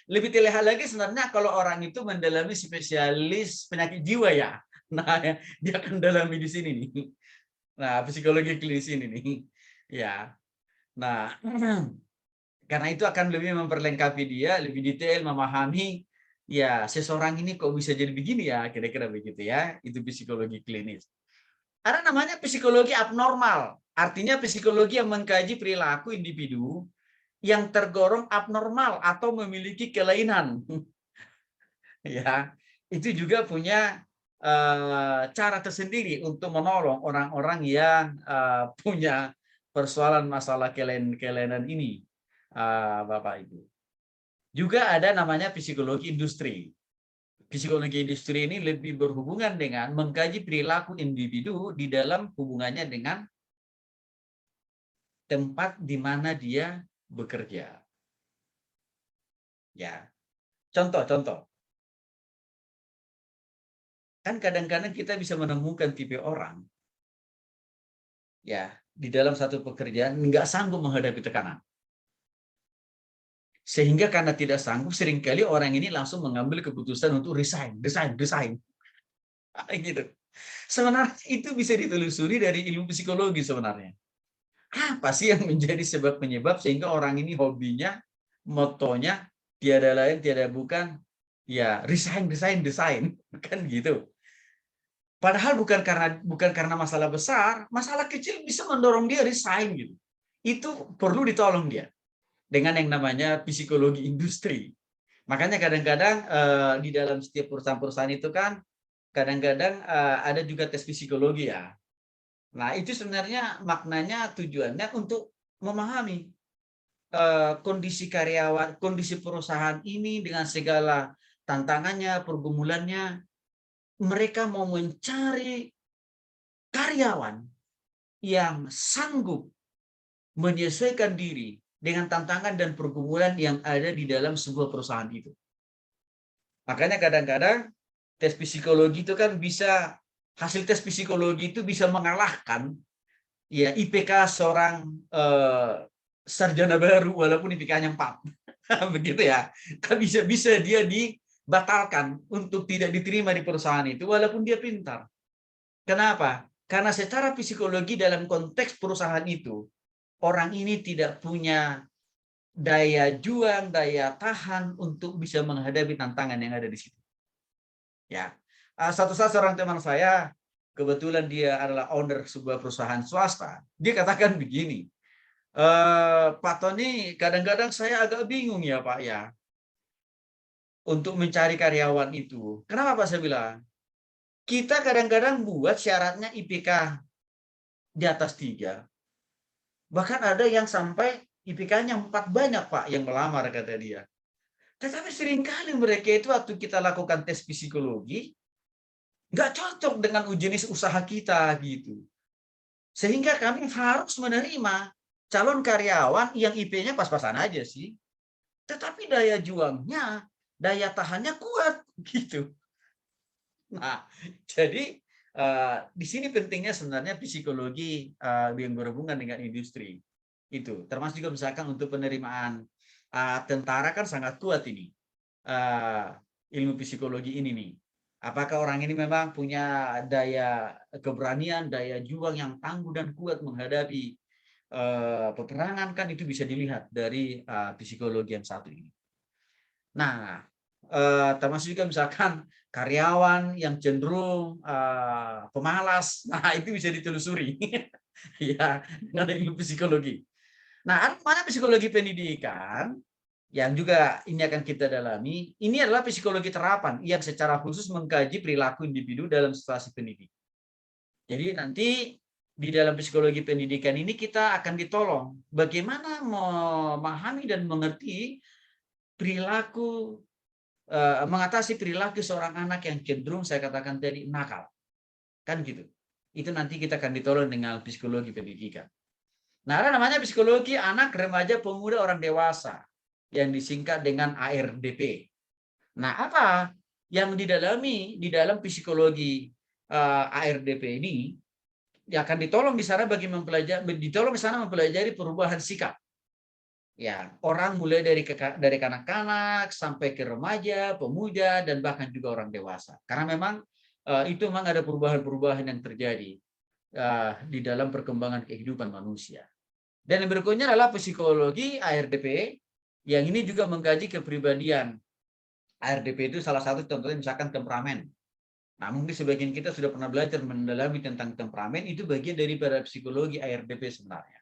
lebih terlihat lagi sebenarnya kalau orang itu mendalami spesialis penyakit jiwa ya. Nah, dia akan dalami di sini nih. Nah, psikologi klinis ini nih. Ya. Nah, karena itu akan lebih memperlengkapi dia, lebih detail memahami ya seseorang ini kok bisa jadi begini ya, kira-kira begitu ya. Itu psikologi klinis. Ada namanya psikologi abnormal. Artinya psikologi yang mengkaji perilaku individu yang tergolong abnormal atau memiliki kelainan. Ya, itu juga punya cara tersendiri untuk menolong orang-orang yang punya persoalan masalah kelainan ini, Bapak Ibu. Juga ada namanya psikologi industri. Psikologi industri ini lebih berhubungan dengan mengkaji perilaku individu di dalam hubungannya dengan tempat di mana dia bekerja. Ya. Contoh. Kan kadang-kadang kita bisa menemukan tipe orang ya di dalam satu pekerjaan nggak sanggup menghadapi tekanan. Sehingga karena tidak sanggup, seringkali orang ini langsung mengambil keputusan untuk resign. Gitu. Sebenarnya itu bisa ditelusuri dari ilmu psikologi sebenarnya. Apa sih yang menjadi sebab penyebab sehingga orang ini hobinya, motonya tiada lain tiada bukan ya resign kan gitu. Padahal bukan karena masalah besar, masalah kecil bisa mendorong dia resign gitu. Itu perlu ditolong dia dengan yang namanya psikologi industri. Makanya kadang-kadang di dalam setiap perusahaan-perusahaan itu kan kadang-kadang ada juga tes psikologi ya. Nah, itu sebenarnya maknanya tujuannya untuk memahami kondisi karyawan, kondisi perusahaan ini dengan segala tantangannya, pergumulannya. Mereka mau mencari karyawan yang sanggup menyesuaikan diri dengan tantangan dan pergumulan yang ada di dalam sebuah perusahaan itu. Makanya kadang-kadang tes psikologi itu kan bisa, hasil tes psikologi itu bisa mengalahkan ya IPK seorang sarjana baru walaupun IPK-nya 4. Begitu ya. Kan bisa dia dibatalkan untuk tidak diterima di perusahaan itu walaupun dia pintar. Kenapa? Karena secara psikologi dalam konteks perusahaan itu, orang ini tidak punya daya juang, daya tahan untuk bisa menghadapi tantangan yang ada di situ. Ya, satu saat seorang teman saya, kebetulan dia adalah owner sebuah perusahaan swasta, dia katakan begini, Pak Tony, kadang-kadang saya agak bingung ya Pak ya, untuk mencari karyawan itu. Kenapa Pak? Saya bilang, kita kadang-kadang buat syaratnya IPK di atas 3. Bahkan ada yang sampai IPK-nya 4 banyak Pak yang melamar kata dia. Tetapi seringkali mereka itu waktu kita lakukan tes psikologi, nggak cocok dengan jenis usaha kita gitu. Sehingga kami harus menerima calon karyawan yang IP-nya pas-pasan aja sih. Tetapi daya juangnya, daya tahannya kuat gitu. Nah, jadi di sini pentingnya sebenarnya psikologi yang berhubungan dengan industri. Itu termasuk juga misalkan untuk penerimaan tentara kan sangat kuat ini. Ilmu psikologi ini nih. Apakah orang ini memang punya daya keberanian, daya juang yang tangguh dan kuat menghadapi peperangan, kan itu bisa dilihat dari psikologi yang satu ini. Nah, termasuk juga misalkan karyawan yang cenderung pemalas, nah itu bisa ditelusuri ya dengan ilmu psikologi. Nah, ada mana psikologi pendidikan yang juga ini akan kita dalami. Ini adalah psikologi terapan yang secara khusus mengkaji perilaku individu dalam situasi pendidik. Jadi nanti di dalam psikologi pendidikan ini kita akan ditolong bagaimana memahami dan mengerti perilaku, mengatasi perilaku seorang anak yang cenderung saya katakan tadi nakal. Kan gitu. Itu nanti kita akan ditolong dengan psikologi pendidikan. Nah, ada namanya psikologi anak, remaja, pemuda, orang dewasa yang disingkat dengan ARDP. Nah, apa yang didalami di dalam psikologi ARDP ini? Ya akan ditolong di sana mempelajari perubahan sikap. Ya, orang mulai dari kanak-kanak sampai ke remaja, pemuda, dan bahkan juga orang dewasa. Karena memang itu memang ada perubahan-perubahan yang terjadi di dalam perkembangan kehidupan manusia. Dan yang berikutnya adalah psikologi ARDP, yang ini juga mengkaji kepribadian. ARDP itu salah satu contohnya misalkan temperamen. Nah, mungkin sebagian kita sudah pernah belajar mendalami tentang temperamen, itu bagian daripada psikologi ARDP sebenarnya.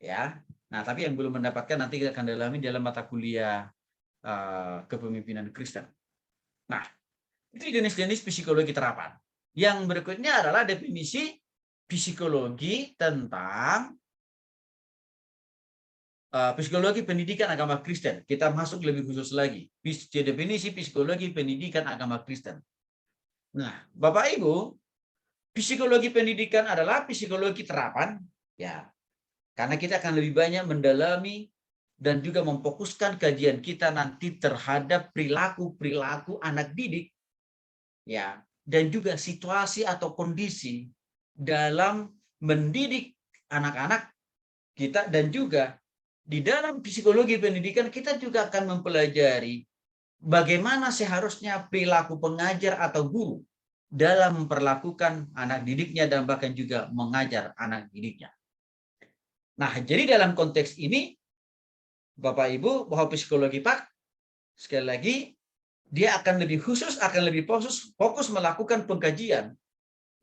Ya. Nah, tapi yang belum mendapatkan nanti kita akan dalami dalam mata kuliah kepemimpinan Kristen. Nah, itu jenis-jenis psikologi terapan. Yang berikutnya adalah definisi psikologi tentang psikologi pendidikan agama Kristen. Kita masuk lebih khusus lagi. Definisi psikologi pendidikan agama Kristen. Nah, Bapak Ibu, psikologi pendidikan adalah psikologi terapan, ya. Karena kita akan lebih banyak mendalami dan juga memfokuskan kajian kita nanti terhadap perilaku-perilaku anak didik, ya, dan juga situasi atau kondisi dalam mendidik anak-anak kita, dan juga di dalam psikologi pendidikan kita juga akan mempelajari bagaimana seharusnya perilaku pengajar atau guru dalam memperlakukan anak didiknya dan bahkan juga mengajar anak didiknya. Nah, jadi dalam konteks ini, Bapak Ibu, bahwa psikologi Pak, sekali lagi, dia akan lebih khusus, akan lebih fokus melakukan pengkajian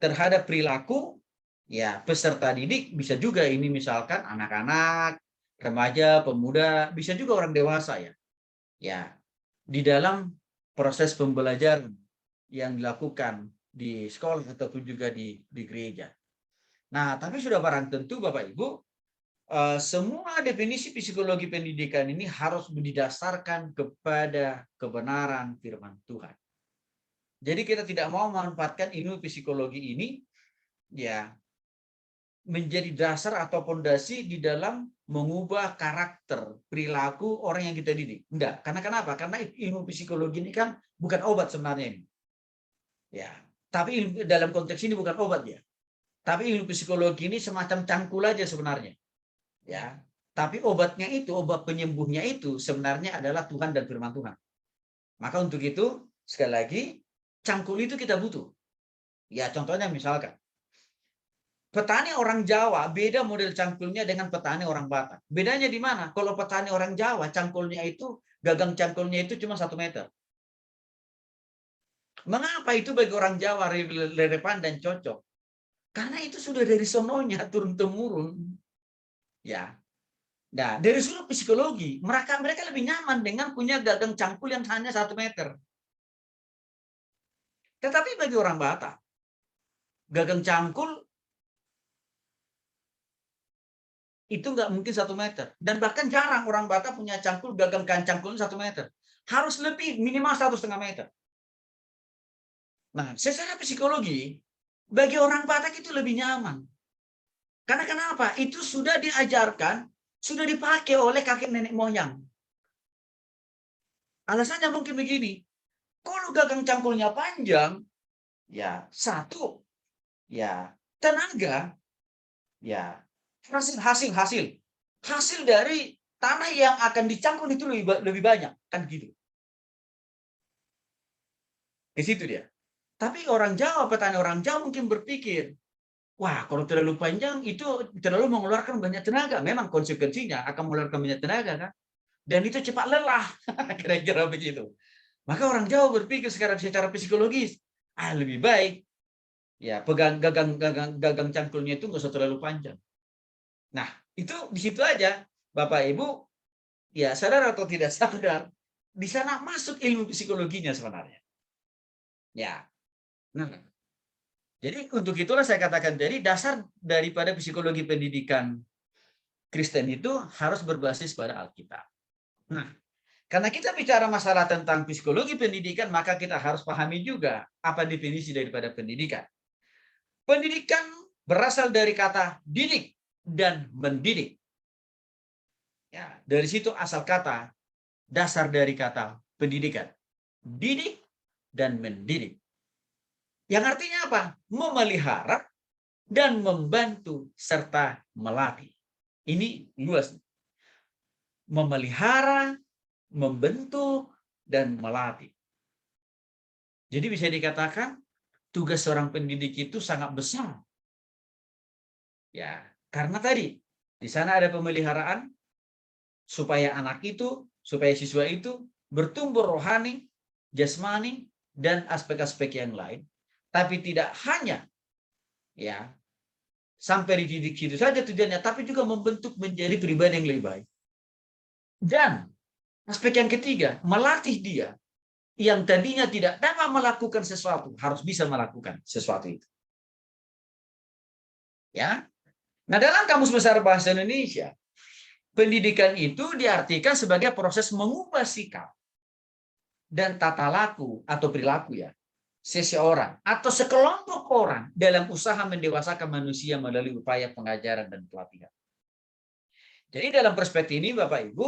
terhadap perilaku ya peserta didik, bisa juga ini misalkan anak-anak, remaja, pemuda, bisa juga orang dewasa ya. Ya, di dalam proses pembelajaran yang dilakukan di sekolah ataupun juga di gereja. Nah, tapi sudah barang tentu Bapak Ibu, semua definisi psikologi pendidikan ini harus didasarkan kepada kebenaran firman Tuhan. Jadi kita tidak mau memanfaatkan ilmu psikologi ini ya menjadi dasar atau fondasi di dalam mengubah karakter, perilaku orang yang kita didik. Enggak. Karena kenapa? Karena ilmu psikologi ini kan bukan obat sebenarnya ini. Ya, tapi dalam konteks ini bukan obat ya. Tapi ilmu psikologi ini semacam cangkul aja sebenarnya. Ya. Tapi obatnya itu, obat penyembuhnya itu sebenarnya adalah Tuhan dan firman Tuhan. Maka untuk itu, sekali lagi, cangkul itu kita butuh. Ya, contohnya misalkan petani orang Jawa beda model cangkulnya dengan petani orang Batak. Bedanya di mana? Kalau petani orang Jawa cangkulnya itu, gagang cangkulnya itu cuma 1 meter. Mengapa itu bagi orang Jawa relevan dan cocok? Karena itu sudah dari sononya turun temurun. Ya. Nah, dari sudut psikologi, mereka lebih nyaman dengan punya gagang cangkul yang hanya 1 meter. Tetapi bagi orang Batak, gagang cangkul itu nggak mungkin 1 meter. Dan bahkan jarang orang Batak punya cangkul, gagang cangkulnya 1 meter. Harus lebih, minimal 1,5 meter. Nah, secara psikologi, bagi orang Batak itu lebih nyaman. Karena kenapa? Itu sudah diajarkan, sudah dipakai oleh kakek nenek moyang. Alasannya mungkin begini, kalau gagang cangkulnya panjang, ya satu, ya tenaga, ya hasil dari tanah yang akan dicangkul itu lebih banyak, kan gitu. Di situ dia. Tapi orang Jawa, petani orang Jawa mungkin berpikir, wah kalau terlalu panjang itu terlalu mengeluarkan banyak tenaga. Memang konsekuensinya akan mengeluarkan banyak tenaga kan. Dan itu cepat lelah, kira-kira begitu. Maka orang Jawa berpikir sekarang secara psikologis, lebih baik ya pegang gagang cangkulnya itu nggak usah terlalu panjang. Nah, itu di situ aja, Bapak Ibu, ya sadar atau tidak sadar, di sana masuk ilmu psikologinya sebenarnya. Ya. Nah, jadi untuk itulah saya katakan, jadi dasar daripada psikologi pendidikan Kristen itu harus berbasis pada Alkitab. Nah, karena kita bicara masalah tentang psikologi pendidikan, maka kita harus pahami juga apa definisi daripada pendidikan. Pendidikan berasal dari kata didik dan mendidik. Ya, dari situ asal kata, dasar dari kata pendidikan. Didik dan mendidik. Yang artinya apa? Memelihara dan membantu serta melatih. Ini luas. Memelihara, membentuk, dan melatih. Jadi bisa dikatakan tugas seorang pendidik itu sangat besar. Ya, karena tadi di sana ada pemeliharaan supaya anak itu, supaya siswa itu bertumbuh rohani, jasmani, dan aspek-aspek yang lain. Tapi tidak hanya ya sampai dididik itu saja tujuannya, tapi juga membentuk menjadi pribadi yang lebih baik. Dan aspek yang ketiga, melatih dia yang tadinya tidak dapat melakukan sesuatu, harus bisa melakukan sesuatu itu. Ya. Nah, dalam Kamus Besar Bahasa Indonesia, pendidikan itu diartikan sebagai proses mengubah sikap dan tata laku atau perilaku ya seseorang atau sekelompok orang dalam usaha mendewasakan manusia melalui upaya pengajaran dan pelatihan. Jadi dalam perspektif ini Bapak Ibu,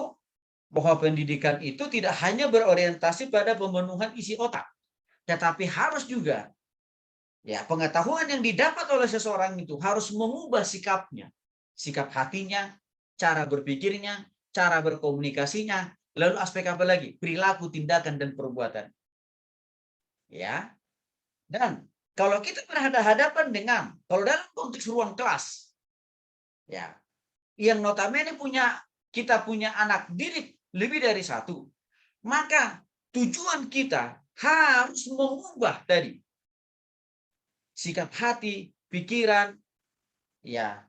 bahwa pendidikan itu tidak hanya berorientasi pada pemenuhan isi otak, tetapi harus juga ya pengetahuan yang didapat oleh seseorang itu harus mengubah sikapnya, sikap hatinya, cara berpikirnya, cara berkomunikasinya, lalu aspek apa lagi? Perilaku, tindakan, dan perbuatan. Ya, dan kalau kita berhadapan dengan, kalau dalam konteks ruang kelas, ya, yang notabene kita punya anak didik lebih dari satu, maka tujuan kita harus mengubah tadi sikap hati, pikiran, ya,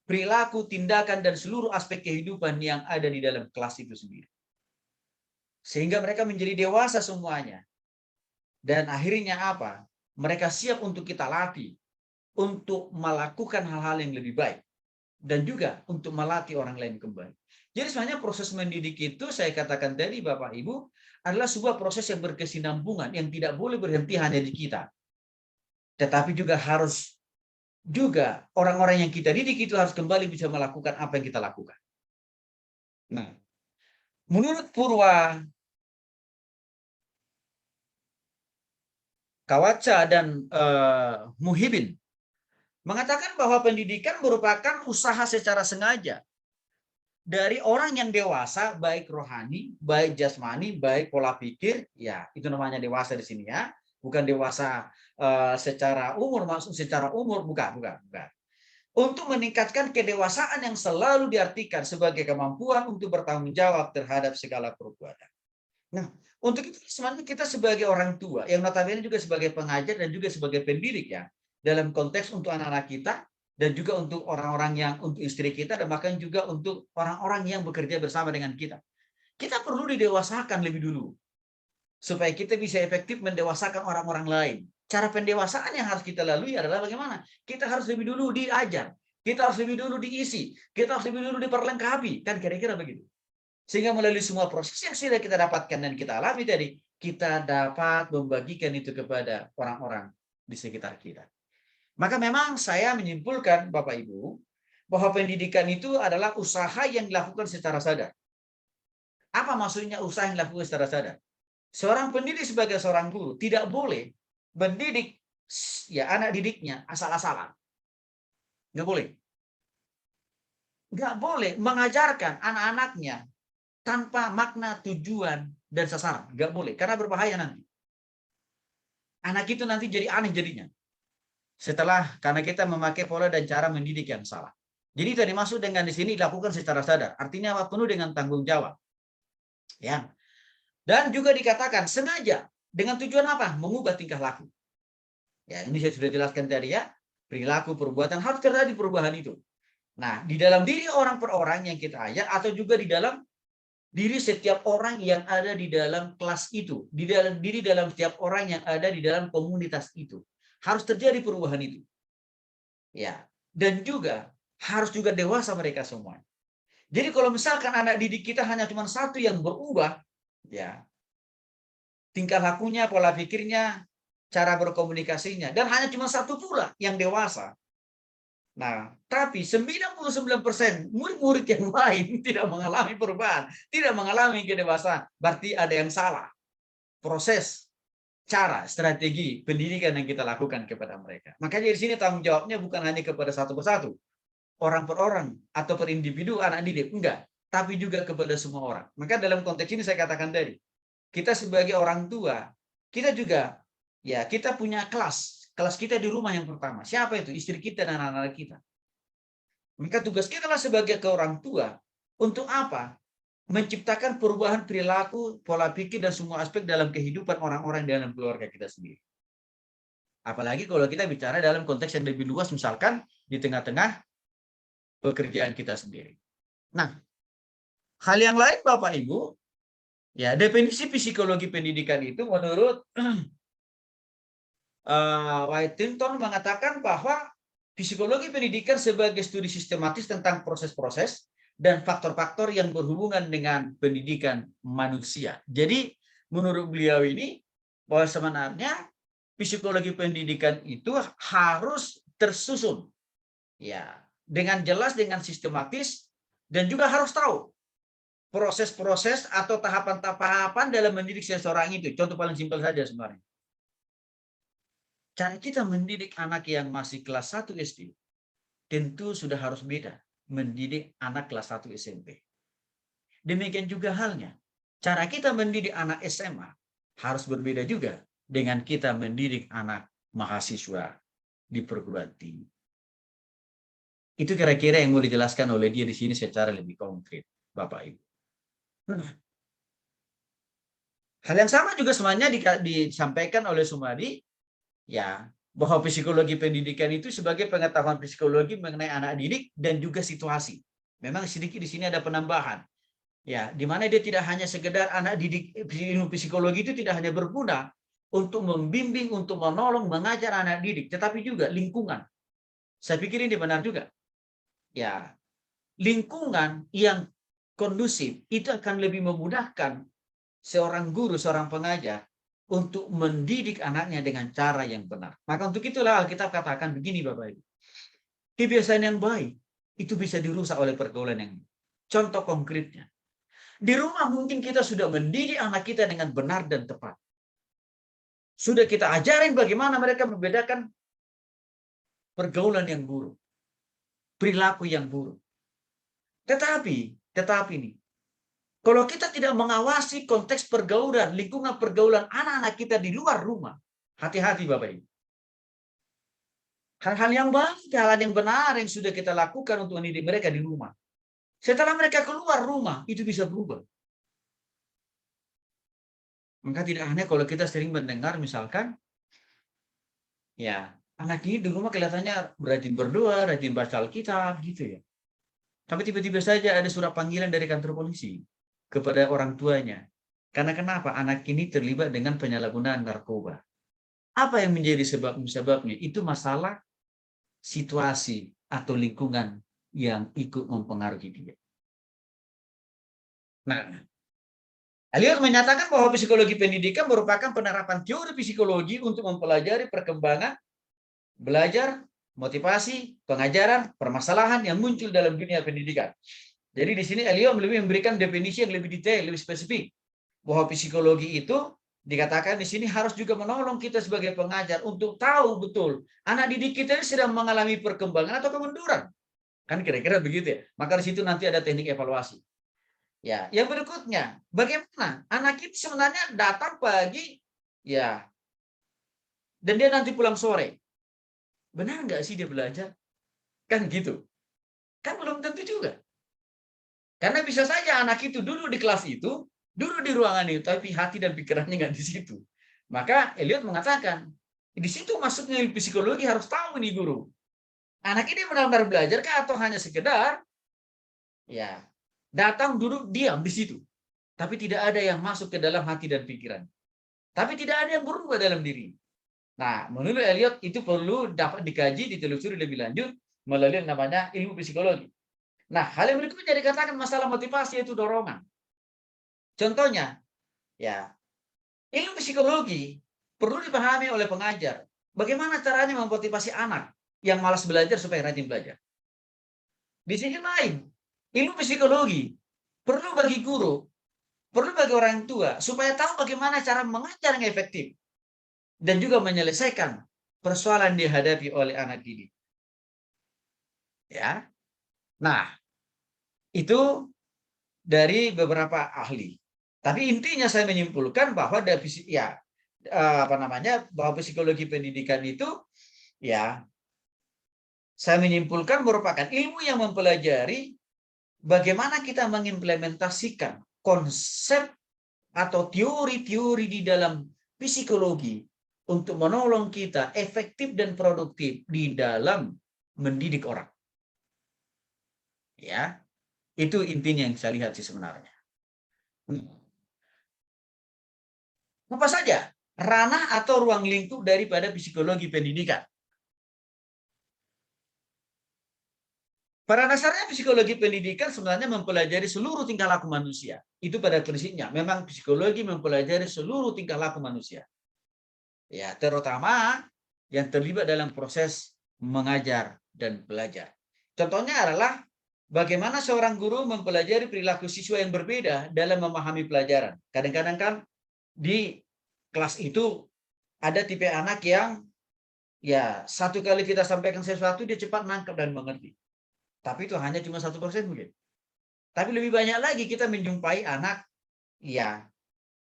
perilaku, tindakan, dan seluruh aspek kehidupan yang ada di dalam kelas itu sendiri. Sehingga mereka menjadi dewasa semuanya. Dan akhirnya apa? Mereka siap untuk kita latih, untuk melakukan hal-hal yang lebih baik. Dan juga untuk melatih orang lain kembali. Jadi sebenarnya proses mendidik itu, saya katakan tadi Bapak Ibu, adalah sebuah proses yang berkesinambungan, yang tidak boleh berhenti hanya di kita. Tetapi juga harus orang-orang yang kita didik itu harus kembali bisa melakukan apa yang kita lakukan. Nah, menurut Purwa Kawaca dan Muhibin mengatakan bahwa pendidikan merupakan usaha secara sengaja dari orang yang dewasa, baik rohani, baik jasmani, baik pola pikir, ya itu namanya dewasa di sini ya, bukan dewasa secara umur, maksud secara umur, bukan. Untuk meningkatkan kedewasaan yang selalu diartikan sebagai kemampuan untuk bertanggung jawab terhadap segala perbuatan. Nah, untuk itu sebenarnya kita sebagai orang tua, yang notabene juga sebagai pengajar dan juga sebagai pendidik ya, dalam konteks untuk anak-anak kita, dan juga untuk orang-orang yang, untuk istri kita, dan bahkan juga untuk orang-orang yang bekerja bersama dengan kita. Kita perlu didewasakan lebih dulu, supaya kita bisa efektif mendewasakan orang-orang lain. Cara pendewasaan yang harus kita lalui adalah bagaimana? Kita harus lebih dulu diajar, kita harus lebih dulu diisi, kita harus lebih dulu diperlengkapi, kan kira-kira begitu. Sehingga melalui semua proses yang sudah kita dapatkan dan kita alami tadi, kita dapat membagikan itu kepada orang-orang di sekitar kita. Maka memang saya menyimpulkan, Bapak Ibu, bahwa pendidikan itu adalah usaha yang dilakukan secara sadar. Apa maksudnya usaha yang dilakukan secara sadar? Seorang pendidik sebagai seorang guru tidak boleh mendidik ya anak didiknya asal-asalan. Nggak boleh. Nggak boleh mengajarkan anak-anaknya tanpa makna, tujuan, dan sasaran. Nggak boleh, karena berbahaya nanti. Anak itu nanti jadi aneh jadinya. Karena kita memakai pola dan cara mendidik yang salah. Jadi tadi maksud dengan di sini dilakukan secara sadar. Artinya apa? Penuh dengan tanggung jawab. Ya. Dan juga dikatakan sengaja. Dengan tujuan apa? Mengubah tingkah laku. Ya, ini saya sudah jelaskan tadi ya. Perilaku, perbuatan harus terjadi perubahan itu. Nah, di dalam diri orang per orang yang kita ajar, atau juga di dalam diri setiap orang yang ada di dalam kelas itu, di dalam setiap orang yang ada di dalam komunitas itu, harus terjadi perubahan itu. Ya, dan juga harus juga dewasa mereka semua. Jadi kalau misalkan anak didik kita hanya cuma satu yang berubah, ya, tingkah lakunya, pola pikirnya, cara berkomunikasinya, dan hanya cuma satu pula yang dewasa. Nah, tapi 99% murid-murid yang lain tidak mengalami perubahan, tidak mengalami kedewasaan. Berarti ada yang salah. Proses, cara, strategi pendidikan yang kita lakukan kepada mereka. Makanya di sini tanggung jawabnya bukan hanya kepada satu persatu, orang per orang, atau per individu anak didik. Enggak. Tapi juga kepada semua orang. Maka dalam konteks ini saya katakan tadi, kita sebagai orang tua, kita juga, ya kita punya kelas kita di rumah yang pertama. Siapa itu? Istri kita dan anak-anak kita. Maka tugas kita lah sebagai orang tua untuk apa? Menciptakan perubahan perilaku, pola pikir, dan semua aspek dalam kehidupan orang-orang dalam keluarga kita sendiri. Apalagi kalau kita bicara dalam konteks yang lebih luas, misalkan di tengah-tengah pekerjaan kita sendiri. Nah, hal yang lain Bapak Ibu, ya definisi psikologi pendidikan itu menurut Whittington mengatakan bahwa psikologi pendidikan sebagai studi sistematis tentang proses-proses dan faktor-faktor yang berhubungan dengan pendidikan manusia. Jadi menurut beliau ini bahwa sebenarnya psikologi pendidikan itu harus tersusun ya dengan jelas, dengan sistematis, dan juga harus tahu proses-proses atau tahapan-tahapan dalam mendidik seseorang itu. Contoh paling simpel saja sebenarnya. Cara kita mendidik anak yang masih kelas 1 SD tentu sudah harus beda mendidik anak kelas 1 SMP. Demikian juga halnya, cara kita mendidik anak SMA harus berbeda juga dengan kita mendidik anak mahasiswa di perguruan tinggi. Itu kira-kira yang mau dijelaskan oleh dia di sini secara lebih konkret, Bapak Ibu. Hal yang sama juga sebenarnya disampaikan oleh Sumadi, ya, bahwa psikologi pendidikan itu sebagai pengetahuan psikologi mengenai anak didik dan juga situasi. Memang sedikit di sini ada penambahan, ya, di mana dia tidak hanya sekedar anak didik. Ilmu psikologi itu tidak hanya berguna untuk membimbing, untuk menolong, mengajar anak didik, tetapi juga lingkungan. Saya pikir ini benar juga. Ya, lingkungan yang kondusif itu akan lebih memudahkan seorang guru, seorang pengajar untuk mendidik anaknya dengan cara yang benar. Maka untuk itulah Alkitab katakan begini, Bapak Ibu. Kebiasaan yang baik itu bisa dirusak oleh pergaulan yang baik. Contoh konkretnya, di rumah mungkin kita sudah mendidik anak kita dengan benar dan tepat. Sudah kita ajarin bagaimana mereka membedakan pergaulan yang buruk, perilaku yang buruk. Tetapi nih, kalau kita tidak mengawasi konteks pergaulan, lingkungan pergaulan anak-anak kita di luar rumah, hati-hati Bapak Ibu. Hal-hal yang baik, hal-hal yang benar yang sudah kita lakukan untuk mendidik mereka di rumah. Setelah mereka keluar rumah, itu bisa berubah. Maka tidak aneh kalau kita sering mendengar misalkan, ya, anak ini di rumah kelihatannya rajin berdoa, rajin baca Alkitab, gitu ya. Tapi tiba-tiba saja ada surat panggilan dari kantor polisi kepada orang tuanya. Karena kenapa? Anak ini terlibat dengan penyalahgunaan narkoba. Apa yang menjadi sebabnya? Itu masalah situasi atau lingkungan yang ikut mempengaruhi dia. Nah, Elliot menyatakan bahwa psikologi pendidikan merupakan penerapan teori psikologi untuk mempelajari perkembangan, belajar, motivasi, pengajaran, permasalahan yang muncul dalam dunia pendidikan. Jadi di sini Elliot lebih memberikan definisi yang lebih detail, lebih spesifik. Bahwa psikologi itu dikatakan di sini harus juga menolong kita sebagai pengajar untuk tahu betul anak didik kita ini sedang mengalami perkembangan atau kemunduran. Kan kira-kira begitu ya. Maka di situ nanti ada teknik evaluasi. Ya, yang berikutnya, bagaimana anak itu sebenarnya datang pagi, ya, dan dia nanti pulang sore. Benar nggak sih dia belajar? Kan gitu. Kan belum tentu juga. Karena bisa saja anak itu duduk di kelas itu, duduk di ruangan itu, tapi hati dan pikirannya nggak di situ. Maka Elliot mengatakan, di situ masuknya psikologi harus tahu nih guru. Anak ini benar-benar belajar kah atau hanya sekedar ya datang duduk diam di situ. Tapi tidak ada yang masuk ke dalam hati dan pikiran. Tapi tidak ada yang berubah dalam diri. Nah, menurut Elliot itu perlu dapat dikaji, ditelusuri lebih lanjut melalui namanya ilmu psikologi. Nah, hal yang berikutnya dikatakan masalah motivasi itu dorongan. Contohnya, ya, ilmu psikologi perlu dipahami oleh pengajar. Bagaimana caranya memotivasi anak yang malas belajar supaya rajin belajar. Di sisi lain, ilmu psikologi perlu bagi guru, perlu bagi orang tua supaya tahu bagaimana cara mengajar yang efektif dan juga menyelesaikan persoalan dihadapi oleh anak didik. Ya. Nah, itu dari beberapa ahli. Tapi intinya saya menyimpulkan bahwa bahwa psikologi pendidikan itu ya saya menyimpulkan merupakan ilmu yang mempelajari bagaimana kita mengimplementasikan konsep atau teori-teori di dalam psikologi untuk menolong kita efektif dan produktif di dalam mendidik orang. Ya, itu intinya yang saya lihat sih sebenarnya. Apa saja ranah atau ruang lingkup daripada psikologi pendidikan? Pada dasarnya psikologi pendidikan sebenarnya mempelajari seluruh tingkah laku manusia. Itu pada prinsipnya. Memang psikologi mempelajari seluruh tingkah laku manusia. Ya, terutama yang terlibat dalam proses mengajar dan belajar. Contohnya adalah bagaimana seorang guru mempelajari perilaku siswa yang berbeda dalam memahami pelajaran. Kadang-kadang kan di kelas itu ada tipe anak yang ya satu kali kita sampaikan sesuatu dia cepat nangkep dan mengerti. Tapi itu hanya cuma 1% mungkin. Tapi lebih banyak lagi kita menjumpai anak ya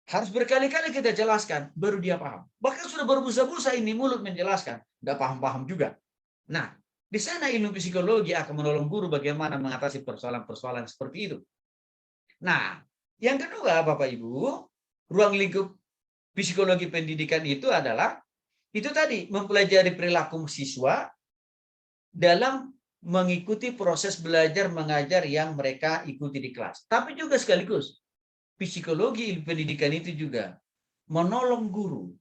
harus berkali-kali kita jelaskan baru dia paham. Bahkan sudah berbusa-busa ini mulut menjelaskan, nggak paham-paham juga. Nah, di sana ilmu psikologi akan menolong guru bagaimana mengatasi persoalan-persoalan seperti itu. Nah, yang kedua Bapak Ibu, ruang lingkup psikologi pendidikan itu adalah itu tadi mempelajari perilaku siswa dalam mengikuti proses belajar mengajar yang mereka ikuti di kelas. Tapi juga sekaligus psikologi ilmu pendidikan itu juga menolong guru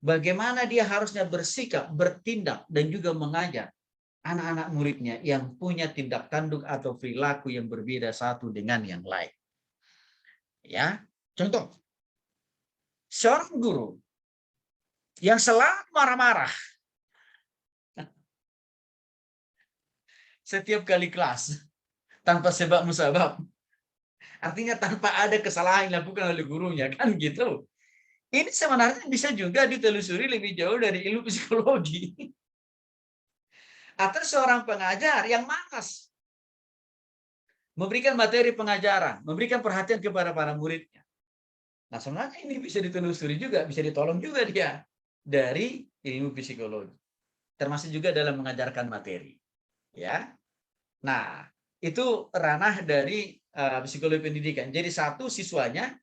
bagaimana dia harusnya bersikap, bertindak dan juga mengajar anak-anak muridnya yang punya tindak tanduk atau perilaku yang berbeda satu dengan yang lain. Ya, contoh, seorang guru yang selalu marah-marah setiap kali kelas tanpa sebab musabab, artinya tanpa ada kesalahan yang dilakukan oleh gurunya, kan gitu. Ini sebenarnya bisa juga ditelusuri lebih jauh dari ilmu psikologi. Atau seorang pengajar yang malas memberikan materi pengajaran, memberikan perhatian kepada para muridnya. Nah, sebenarnya ini bisa ditelusuri juga, bisa ditolong juga dia dari ilmu psikologi. Termasuk juga dalam mengajarkan materi. Ya. Nah, itu ranah dari psikologi pendidikan. Jadi satu siswanya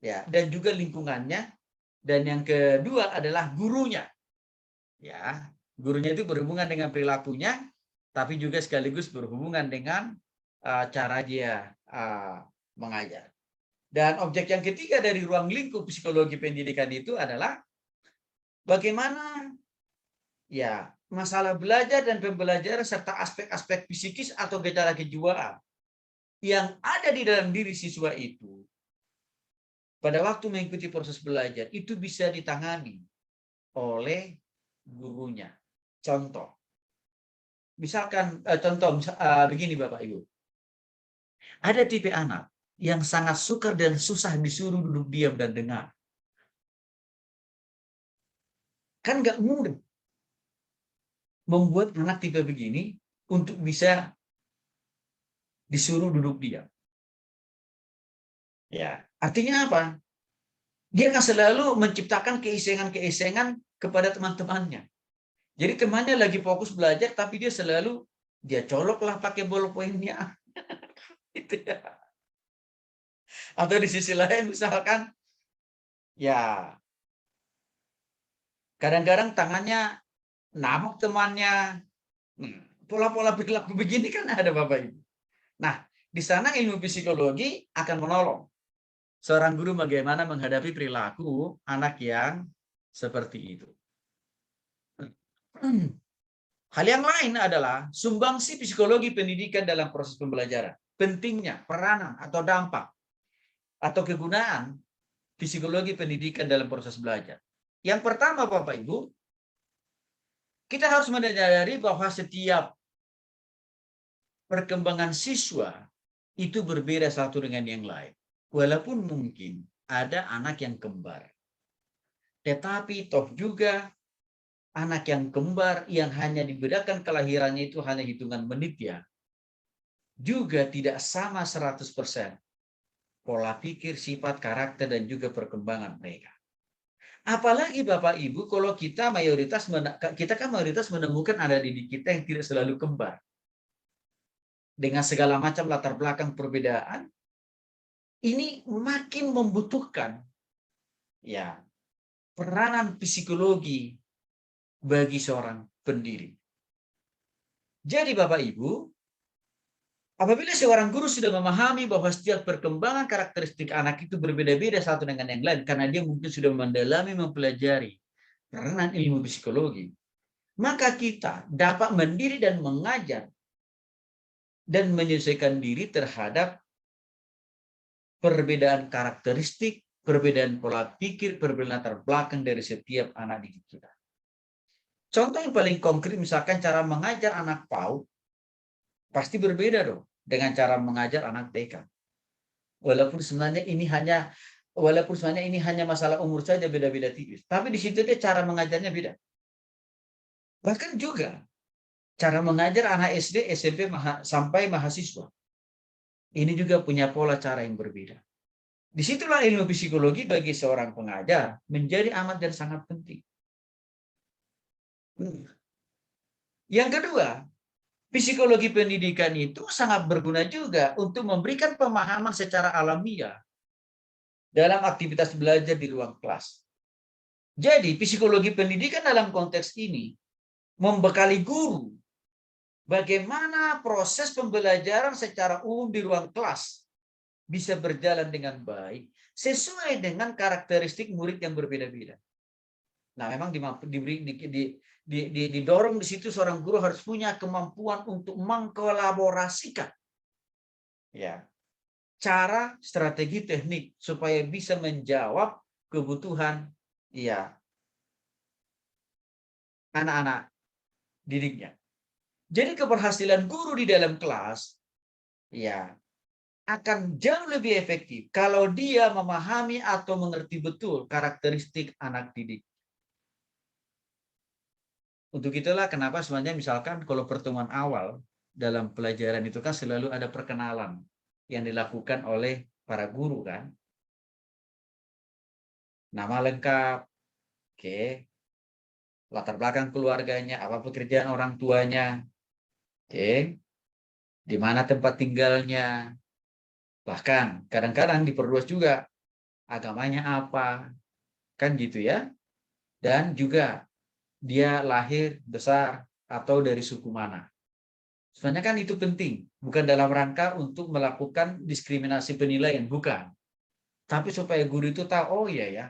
ya dan juga lingkungannya, dan yang kedua adalah gurunya. Ya, gurunya itu berhubungan dengan perilakunya, tapi juga sekaligus berhubungan dengan cara dia mengajar. Dan objek yang ketiga dari ruang lingkup psikologi pendidikan itu adalah bagaimana ya masalah belajar dan pembelajaran serta aspek-aspek psikis atau gejala kejiwaan yang ada di dalam diri siswa itu pada waktu mengikuti proses belajar itu bisa ditangani oleh gurunya. Contoh, misalkan begini Bapak Ibu, ada tipe anak yang sangat sukar dan susah disuruh duduk diam dan dengar. Kan nggak mudah membuat anak tipe begini untuk bisa disuruh duduk diam. Ya, artinya apa? Dia akan selalu menciptakan keisengan-keisengan kepada teman-temannya. Jadi temannya lagi fokus belajar, tapi dia coloklah pakai bolpoinnya. Itu ya. Atau di sisi lain misalkan, ya kadang-kadang tangannya nabok temannya. Pola-pola perilaku begini kan ada Bapak Ibu. Nah, di sana ilmu psikologi akan menolong seorang guru bagaimana menghadapi perilaku anak yang seperti itu. Hal yang lain adalah sumbangsi psikologi pendidikan dalam proses pembelajaran. Pentingnya peranan atau dampak atau kegunaan psikologi pendidikan dalam proses belajar. Yang pertama Bapak Ibu, kita harus menyadari bahwa setiap perkembangan siswa itu berbeda satu dengan yang lain. Walaupun mungkin ada anak yang kembar. Tetapi toh juga anak yang kembar yang hanya dibedakan kelahirannya itu hanya hitungan menit ya. Juga tidak sama 100% pola pikir, sifat, karakter, dan juga perkembangan mereka. Apalagi Bapak Ibu kalau kita kan mayoritas menemukan ada didik kita yang tidak selalu kembar. Dengan segala macam latar belakang perbedaan, ini makin membutuhkan ya peranan psikologi bagi seorang pendidik. Jadi Bapak Ibu, apabila seorang guru sudah memahami bahwa setiap perkembangan karakteristik anak itu berbeda-beda satu dengan yang lain karena dia mungkin sudah mendalami mempelajari peranan ilmu psikologi, maka kita dapat mendiri dan mengajar dan menyesuaikan diri terhadap perbedaan karakteristik, perbedaan pola pikir, perbedaan latar belakang dari setiap anak didik kita. Contoh yang paling konkret misalkan cara mengajar anak PAUD Pasti berbeda dong dengan cara mengajar anak TK. Walaupun sebenarnya ini hanya masalah umur saja, beda-beda tipis. Tapi di situ dia cara mengajarnya beda. Bahkan juga cara mengajar anak SD, SMP, sampai mahasiswa. Ini juga punya pola cara yang berbeda. Disitulah ilmu psikologi bagi seorang pengajar menjadi amat dan sangat penting. Yang kedua, psikologi pendidikan itu sangat berguna juga untuk memberikan pemahaman secara alamiah dalam aktivitas belajar di ruang kelas. Jadi, psikologi pendidikan dalam konteks ini membekali guru bagaimana proses pembelajaran secara umum di ruang kelas bisa berjalan dengan baik sesuai dengan karakteristik murid yang berbeda-beda. Nah, memang didorong di situ seorang guru harus punya kemampuan untuk mengkolaborasikan ya cara, strategi, teknik supaya bisa menjawab kebutuhan ya anak-anak didiknya. Jadi keberhasilan guru di dalam kelas ya akan jauh lebih efektif kalau dia memahami atau mengerti betul karakteristik anak didik. Untuk itulah kenapa sebenarnya misalkan kalau pertemuan awal dalam pelajaran itu kan selalu ada perkenalan yang dilakukan oleh para guru kan. Nama lengkap, oke, latar belakang keluarganya, apa pekerjaan orang tuanya, oke, di mana tempat tinggalnya, bahkan kadang-kadang diperluas juga agamanya apa, kan gitu ya. Dan juga dia lahir, besar, atau dari suku mana. Sebenarnya kan itu penting, bukan dalam rangka untuk melakukan diskriminasi penilaian, bukan. Tapi supaya guru itu tahu, oh iya ya,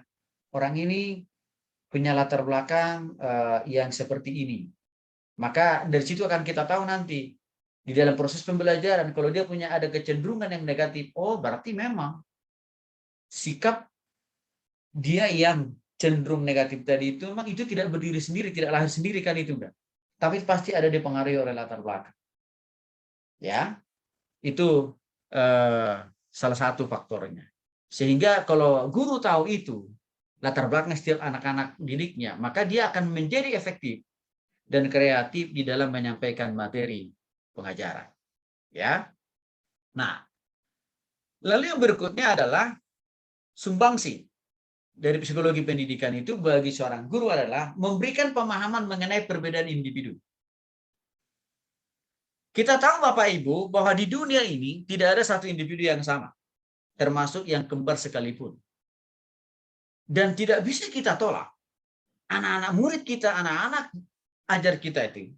orang ini punya latar belakang yang seperti ini. Maka dari situ akan kita tahu nanti, di dalam proses pembelajaran, kalau dia punya ada kecenderungan yang negatif, oh berarti memang sikap dia yang cenderung negatif tadi itu, memang itu tidak berdiri sendiri, tidak lahir sendiri kan itu enggak. Tapi pasti ada dipengaruhi oleh latar belakang. Ya, itu salah satu faktornya. Sehingga kalau guru tahu itu, latar belakang setiap anak-anak didiknya, maka dia akan menjadi efektif dan kreatif di dalam menyampaikan materi pengajaran. Ya. Nah, lalu yang berikutnya adalah sumbangsi dari psikologi pendidikan itu bagi seorang guru adalah memberikan pemahaman mengenai perbedaan individu. Kita tahu Bapak Ibu bahwa di dunia ini tidak ada satu individu yang sama, termasuk yang kembar sekalipun. Dan tidak bisa kita tolak anak-anak murid kita, anak-anak ajar kita itu,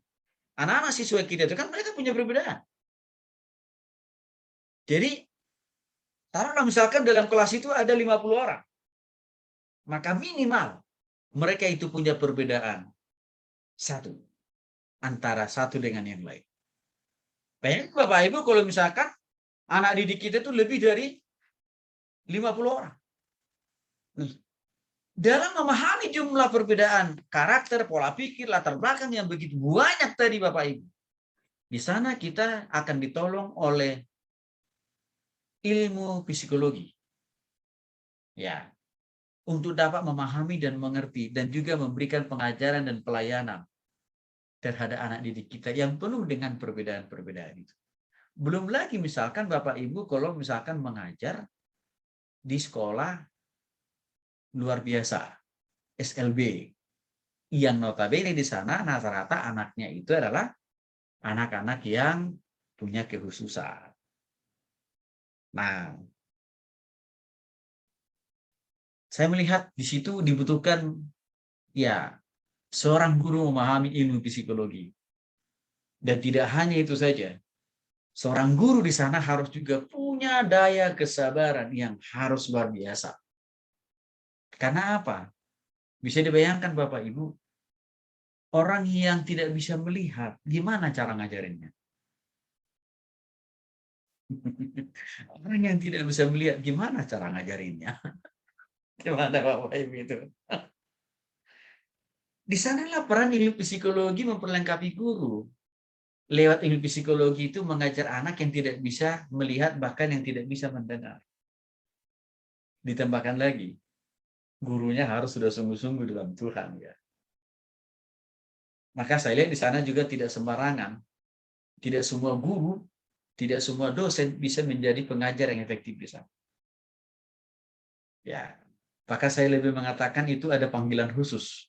anak-anak siswa kita itu kan mereka punya perbedaan. Jadi, taruhlah misalkan dalam kelas itu ada 50 orang. Maka minimal mereka itu punya perbedaan satu antara satu dengan yang lain. Bayangkan Bapak Ibu kalau misalkan anak didik kita itu lebih dari 50 orang. Dalam memahami jumlah perbedaan karakter, pola pikir, latar belakang yang begitu banyak tadi Bapak Ibu. Di sana kita akan ditolong oleh ilmu psikologi. Ya, untuk dapat memahami dan mengerti dan juga memberikan pengajaran dan pelayanan terhadap anak didik kita yang penuh dengan perbedaan-perbedaan itu. Belum lagi misalkan Bapak Ibu kalau misalkan mengajar di sekolah luar biasa, SLB, yang notabene di sana rata-rata anaknya itu adalah anak-anak yang punya kekhususan. Nah, saya melihat di situ dibutuhkan ya seorang guru memahami ilmu psikologi. Dan tidak hanya itu saja, seorang guru di sana harus juga punya daya kesabaran yang harus luar biasa. Karena apa? Bisa dibayangkan Bapak Ibu, orang yang tidak bisa melihat, gimana cara ngajarinnya? Orang yang tidak bisa melihat, gimana cara ngajarinnya? Gimana Bapak Ibu itu? Di sanalah peran ilmu psikologi memperlengkapi guru. lewat ilmu psikologi itu mengajar anak yang tidak bisa melihat, bahkan yang tidak bisa mendengar. Ditambahkan lagi, gurunya harus sudah sungguh-sungguh dalam Tuhan, ya. Maka saya lihat di sana juga tidak sembarangan. Tidak semua guru, tidak semua dosen bisa menjadi pengajar yang efektif di sana. Ya, maka saya lebih mengatakan itu ada panggilan khusus.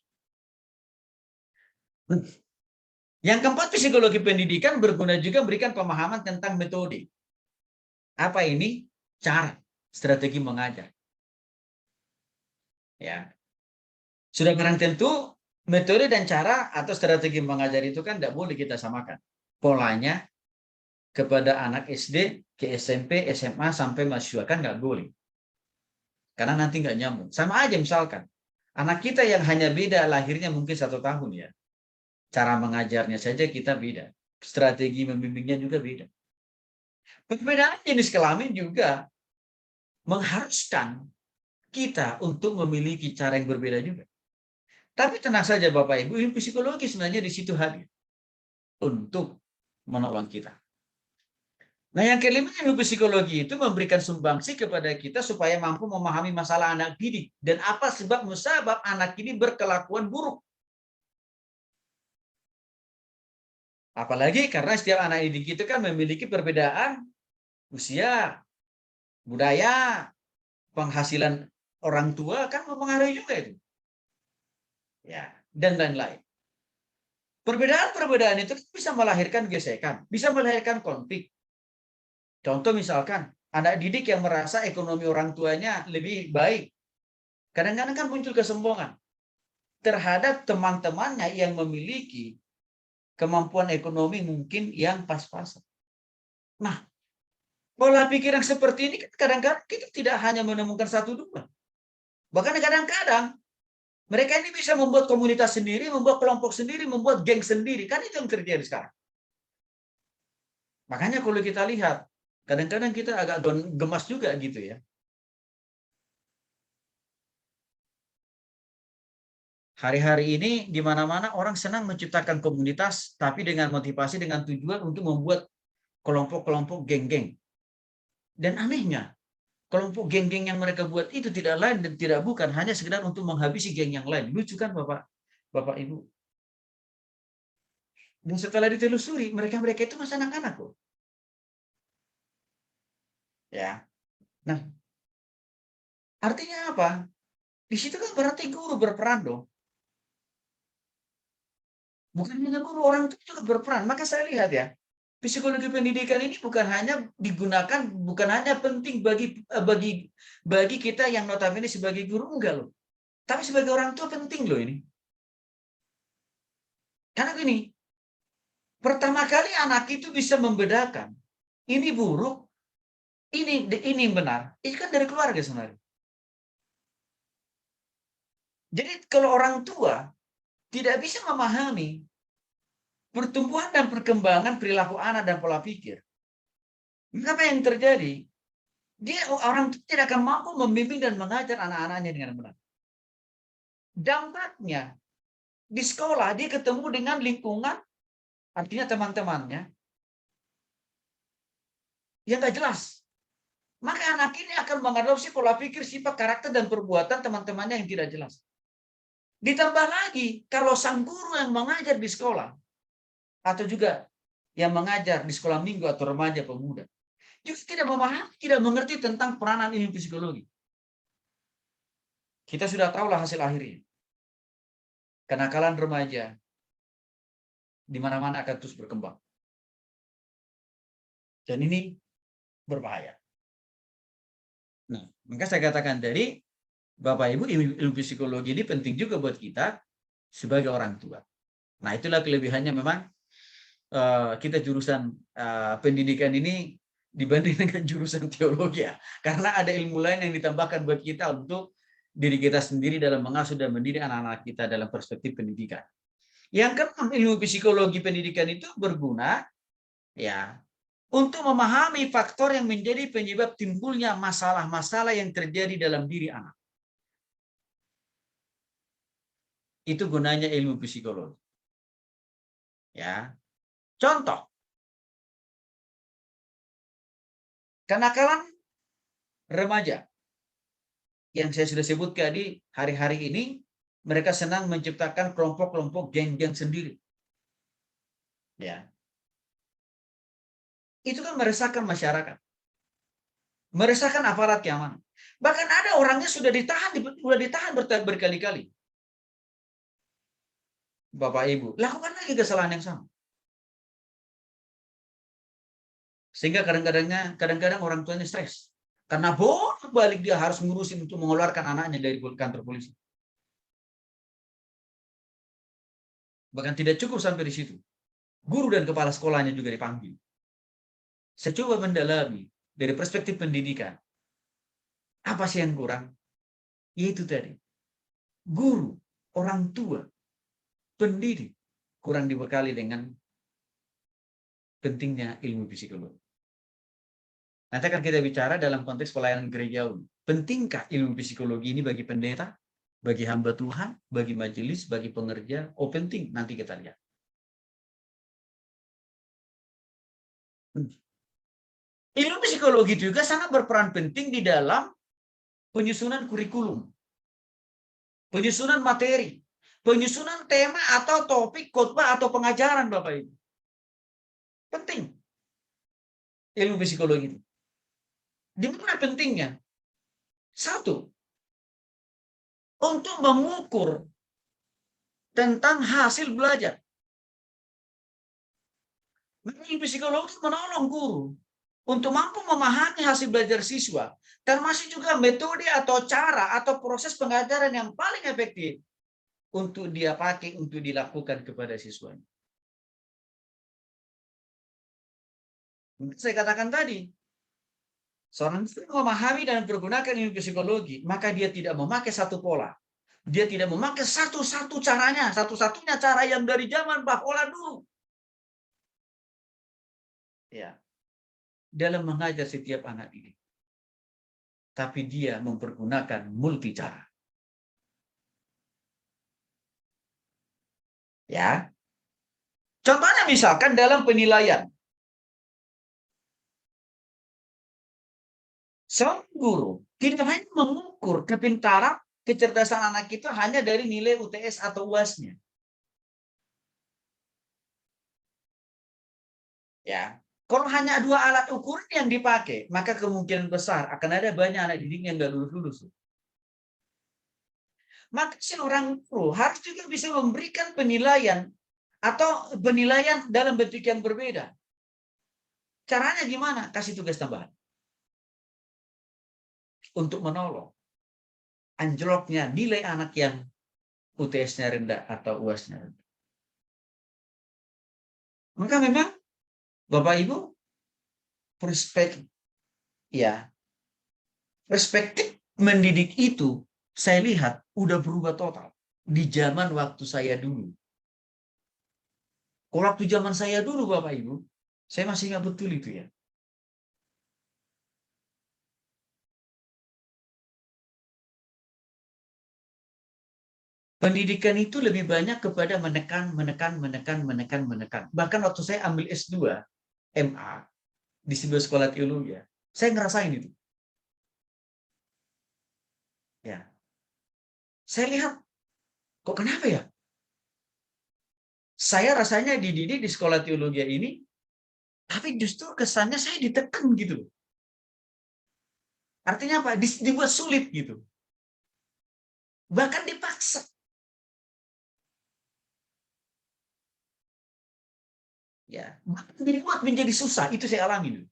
Yang keempat, psikologi pendidikan berguna juga memberikan pemahaman tentang metode. Apa ini? Cara, strategi mengajar. Ya, sudah barang tentu metode dan cara atau strategi mengajar itu kan tidak boleh kita samakan. Polanya kepada anak SD, ke SMP, SMA, sampai mahasiswa kan nggak boleh. Karena nanti nggak nyambung. Sama aja misalkan, anak kita yang hanya beda lahirnya mungkin 1 tahun ya. Cara mengajarnya saja kita beda. Strategi membimbingnya juga beda. Perbedaan jenis kelamin juga mengharuskan kita untuk memiliki cara yang berbeda juga. Tapi tenang saja Bapak Ibu, ilmu psikologi sebenarnya di situ hadir untuk menolong kita. Nah, yang kelima, ilmu psikologi itu memberikan sumbangsi kepada kita supaya mampu memahami masalah anak didik dan apa sebab musabab anak ini berkelakuan buruk. Apalagi karena setiap anak didik itu kan memiliki perbedaan usia, budaya, penghasilan orang tua kan mempengaruhi juga itu. Ya, dan lain-lain. Perbedaan-perbedaan itu bisa melahirkan gesekan, bisa melahirkan konflik. Contoh misalkan, anak didik yang merasa ekonomi orang tuanya lebih baik. Kadang-kadang kan muncul kesombongan terhadap teman-temannya yang memiliki kemampuan ekonomi mungkin yang pas-pasan. Nah, pola pikir yang seperti ini kadang-kadang kita tidak hanya menemukan 1-2. Bahkan kadang-kadang mereka ini bisa membuat komunitas sendiri, membuat kelompok sendiri, membuat geng sendiri. Kan itu yang terjadi sekarang. Makanya kalau kita lihat, kadang-kadang kita agak gemas juga gitu ya. Hari-hari ini di mana-mana orang senang menciptakan komunitas, tapi dengan motivasi, dengan tujuan untuk membuat kelompok-kelompok geng-geng. Dan anehnya, kelompok geng-geng yang mereka buat itu tidak lain dan tidak bukan hanya sekedar untuk menghabisi geng yang lain. Lucu kan Bapak Ibu? Dan setelah ditelusuri, mereka itu masih anak-anak kok. Ya. Nah, artinya apa? Di situ kan berarti guru berperan dong. Bukan hanya guru, orang itu juga berperan. Maka saya lihat ya, psikologi pendidikan ini bukan hanya digunakan, bukan hanya penting bagi kita yang notabene sebagai guru, enggak loh. Tapi sebagai orang tua penting loh ini. Karena gini, pertama kali anak itu bisa membedakan ini buruk, ini benar. Itu kan dari keluarga sebenarnya. Jadi kalau orang tua tidak bisa memahami pertumbuhan dan perkembangan perilaku anak dan pola pikir, apa yang terjadi? Orang tidak akan mampu membimbing dan mengajar anak-anaknya dengan benar. Dampaknya di sekolah dia ketemu dengan lingkungan, artinya teman-temannya yang nggak jelas. Maka anak ini akan mengadopsi pola pikir, sifat, karakter, dan perbuatan teman-temannya yang tidak jelas. Ditambah lagi, kalau sang guru yang mengajar di sekolah, atau juga yang mengajar di sekolah minggu atau remaja pemuda, juga tidak memahami, tidak mengerti tentang peranan ilmu psikologi. Kita sudah tahulah hasil akhirnya. Kenakalan remaja di mana-mana akan terus berkembang. Dan ini berbahaya. Nah, maka saya katakan dari Bapak Ibu, ilmu psikologi ini penting juga buat kita sebagai orang tua. Nah, itulah kelebihannya memang kita jurusan pendidikan ini dibanding dengan jurusan teologi ya. Karena ada ilmu lain yang ditambahkan buat kita untuk diri kita sendiri dalam mengasuh dan mendidik anak-anak kita dalam perspektif pendidikan. Yang keenam, ilmu psikologi pendidikan itu berguna ya untuk memahami faktor yang menjadi penyebab timbulnya masalah-masalah yang terjadi dalam diri anak. Itu gunanya ilmu psikologi. Ya. Contoh, kenakalan remaja yang saya sudah sebutkan di hari-hari ini, mereka senang menciptakan kelompok-kelompok geng-geng sendiri. Ya. Itu kan meresahkan masyarakat. Meresahkan aparat keamanan. Bahkan ada orangnya sudah ditahan berkali-kali. Bapak Ibu, lakukan lagi kesalahan yang sama. Sehingga kadang-kadang orang tuanya stres. Karena bolak-balik dia harus ngurusin untuk mengeluarkan anaknya dari kantor polisi. Bahkan tidak cukup sampai di situ. Guru dan kepala sekolahnya juga dipanggil. Saya coba mendalami dari perspektif pendidikan. Apa sih yang kurang? Yaitu tadi. Guru, orang tua, pendidik kurang dibekali dengan pentingnya ilmu psikologi. Nanti akan kita bicara dalam konteks pelayanan gerejawi. Pentingkah ilmu psikologi ini bagi pendeta, bagi hamba Tuhan, bagi majelis, bagi pengerja? Oh, penting. Nanti kita lihat. Ilmu psikologi juga sangat berperan penting di dalam penyusunan kurikulum, penyusunan materi, penyusunan tema atau topik khotbah atau pengajaran, Bapak Ibu. Penting. Ilmu psikologi itu. Di mana pentingnya? Satu, untuk mengukur tentang hasil belajar. Ilmu psikologi menolong guru untuk mampu memahami hasil belajar siswa, termasuk juga metode atau cara atau proses pengajaran yang paling efektif untuk dia pakai untuk dilakukan kepada siswanya. Saya katakan tadi, seorang memahami dan menggunakan ilmu psikologi, maka dia tidak memakai satu pola. Dia tidak memakai satu-satunya cara yang dari zaman Bahwa dulu. Ya. Dalam mengajar setiap anak ini. Tapi dia mempergunakan multi cara. Ya. Contohnya misalkan dalam penilaian. Seorang guru tidak hanya mengukur kepintaran, kecerdasan anak itu hanya dari nilai UTS atau UAS-nya. Ya. Kalau hanya dua alat ukur yang dipakai, maka kemungkinan besar akan ada banyak anak didik yang nggak lulus-lulus. Maka seorang guru harus juga bisa memberikan penilaian atau penilaian dalam bentuk yang berbeda. Caranya gimana? Kasih tugas tambahan. Untuk menolong anjloknya nilai anak yang UTS-nya rendah atau UAS-nya rendah. Maka memang Bapak Ibu perspektif mendidik itu saya lihat udah berubah total di zaman waktu saya dulu. Kalau waktu zaman saya dulu Bapak Ibu, saya masih ingat betul itu ya. Pendidikan itu lebih banyak kepada menekan. Bahkan waktu saya ambil S2, MA, di sebuah sekolah teologi, saya ngerasain itu. Ya. Saya lihat, kok kenapa ya? Saya rasanya dididik di sekolah teologi ini, tapi justru kesannya saya ditekan gitu. Artinya apa? Dibuat sulit gitu. Bahkan dipaksa. Ya, dibuat menjadi susah. Itu saya alami dulu.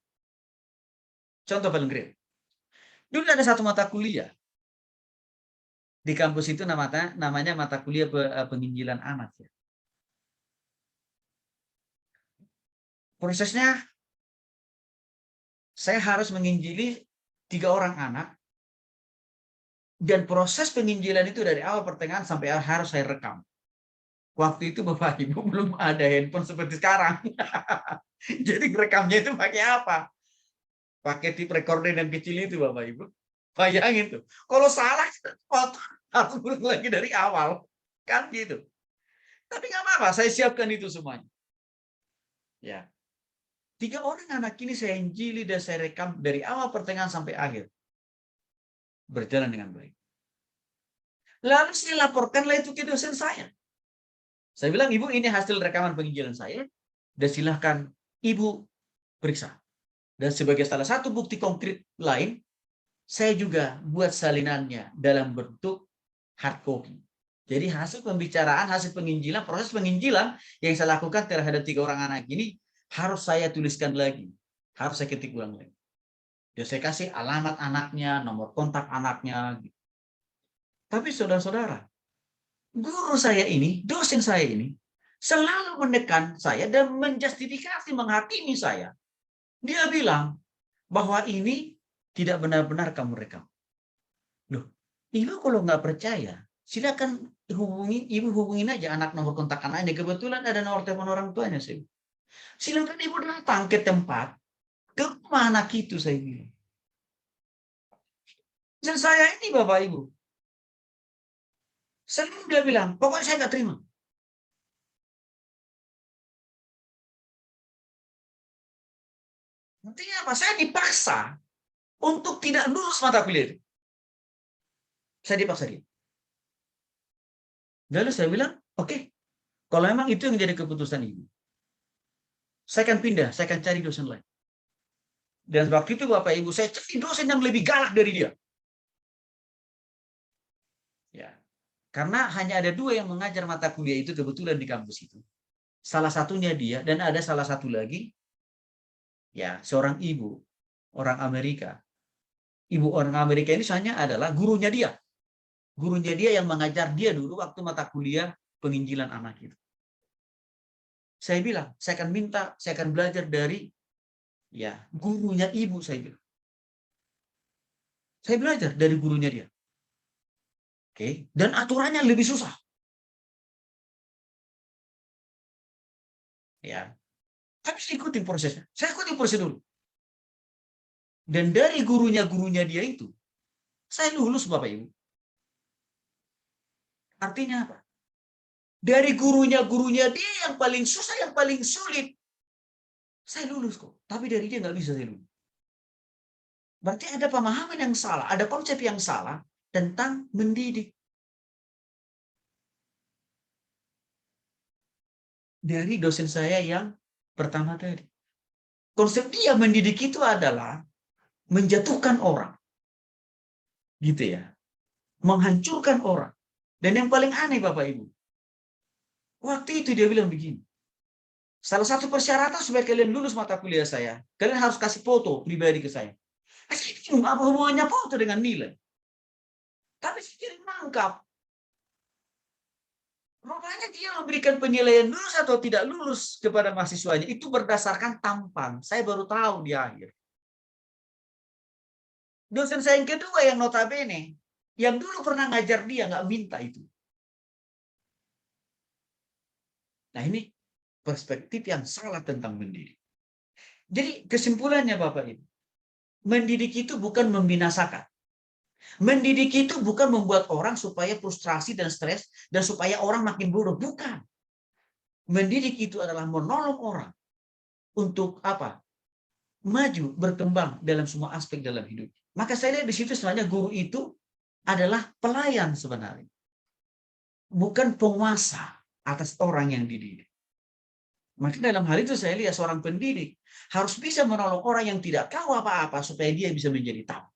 Contoh paling keren. Dulu ada satu mata kuliah di kampus itu namanya mata kuliah penginjilan anak. Ya. Prosesnya saya harus menginjili 3 orang anak dan proses penginjilan itu dari awal pertengahan sampai akhir harus saya rekam. Waktu itu Bapak Ibu belum ada handphone seperti sekarang. Jadi rekamnya itu pakai apa? Pakai tape recorder yang kecil itu Bapak Ibu. Bayangin tuh. Kalau salah harus ulang lagi dari awal. Kan gitu. Tapi nggak apa-apa, saya siapkan itu semuanya. Ya. 3 orang anak ini saya injili dan saya rekam dari awal pertengahan sampai akhir. Berjalan dengan baik. Lalu saya laporkanlah itu ke dosen saya. Saya bilang, Ibu, ini hasil rekaman penginjilan saya, dan silahkan Ibu periksa. Dan sebagai salah satu bukti konkret lain, saya juga buat salinannya dalam bentuk hard copy. Jadi hasil pembicaraan, hasil penginjilan, proses penginjilan yang saya lakukan terhadap 3 orang anak ini harus saya tuliskan lagi. Harus saya ketik ulang lagi. Ya, saya kasih alamat anaknya, nomor kontak anaknya. Tapi saudara-saudara, guru saya ini, dosen saya ini, selalu menekan saya dan menjustifikasi, menghakimi saya. Dia bilang bahwa ini tidak benar-benar kamu rekam. Loh, Ibu kalau nggak percaya, silakan Ibu hubungin aja anak, nomor kontak anaknya. Kebetulan ada nomor telepon orang tuanya. Silakan Ibu datang ke tempat, ke rumah anak itu, saya bilang. Dan saya ini Bapak Ibu, selalu dia bilang, pokoknya saya nggak terima. Artinya apa? Saya dipaksa untuk tidak lulus mata kuliah. Saya dipaksa dia. Lalu saya bilang, oke, kalau memang itu yang menjadi keputusan Ibu, saya akan pindah, saya akan cari dosen lain. Dan waktu itu Bapak Ibu, saya cari dosen yang lebih galak dari dia. Ya, karena hanya ada 2 yang mengajar mata kuliah itu kebetulan di kampus itu. Salah satunya dia, dan ada salah satu lagi, ya, seorang ibu, orang Amerika. Ibu orang Amerika ini hanya adalah gurunya dia. Gurunya dia yang mengajar dia dulu waktu mata kuliah penginjilan anak itu. Saya bilang, saya akan minta, saya akan belajar dari ya gurunya ibu, saya bilang. Saya belajar dari gurunya dia. Oke, dan aturannya lebih susah. Ya. Tapi saya ikutin prosesnya. Saya ikutin prosedur. Dan dari gurunya dia itu, saya lulus Bapak Ibu. Artinya apa? Dari gurunya dia yang paling susah, yang paling sulit, saya lulus kok. Tapi dari dia nggak bisa saya lulus. Berarti ada pemahaman yang salah, ada konsep yang salah tentang mendidik. Dari dosen saya yang pertama tadi. Konsep dia mendidik itu adalah menjatuhkan orang. Gitu ya. Menghancurkan orang. Dan yang paling aneh Bapak Ibu, waktu itu dia bilang begini, salah satu persyaratan supaya kalian lulus mata kuliah saya, kalian harus kasih foto pribadi ke saya. Apa hubungannya foto dengan nilai? Tapi saya kira nangkap. Rupanya dia memberikan penilaian lulus atau tidak lulus kepada mahasiswanya itu berdasarkan tampang. Saya baru tahu di akhir. Dosen saya yang kedua yang notabene, yang dulu pernah ngajar dia nggak minta itu. Nah ini perspektif yang salah tentang mendidik. Jadi kesimpulannya Bapak Ibu, mendidik itu bukan membinasakan. Mendidik itu bukan membuat orang supaya frustrasi dan stres dan supaya orang makin bodoh. Bukan. Mendidik itu adalah menolong orang untuk apa? Maju, berkembang dalam semua aspek dalam hidup. Maka saya lihat di situ sebenarnya guru itu adalah pelayan sebenarnya. Bukan penguasa atas orang yang dididik. Maka dalam hal itu saya lihat seorang pendidik harus bisa menolong orang yang tidak tahu apa-apa supaya dia bisa menjadi tahu.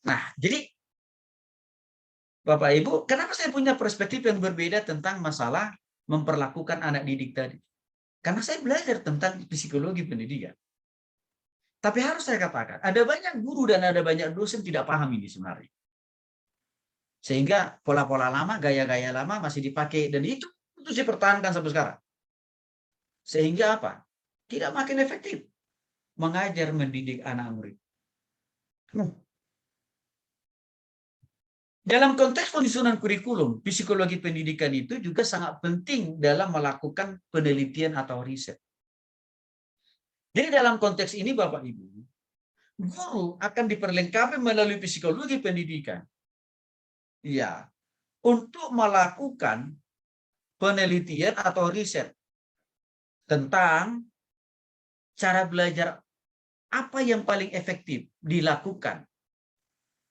Nah, jadi Bapak Ibu, kenapa saya punya perspektif yang berbeda tentang masalah memperlakukan anak didik tadi? Karena saya belajar tentang psikologi pendidikan. Tapi harus saya katakan, ada banyak guru dan ada banyak dosen tidak paham ini sebenarnya. Sehingga pola-pola lama, gaya-gaya lama masih dipakai, dan itu dipertahankan sampai sekarang. Sehingga apa? Tidak makin efektif mengajar mendidik anak murid. Dalam konteks penyusunan kurikulum, psikologi pendidikan itu juga sangat penting dalam melakukan penelitian atau riset. Jadi dalam konteks ini Bapak Ibu, guru akan diperlengkapi melalui psikologi pendidikan. Ya, untuk melakukan penelitian atau riset tentang cara belajar apa yang paling efektif dilakukan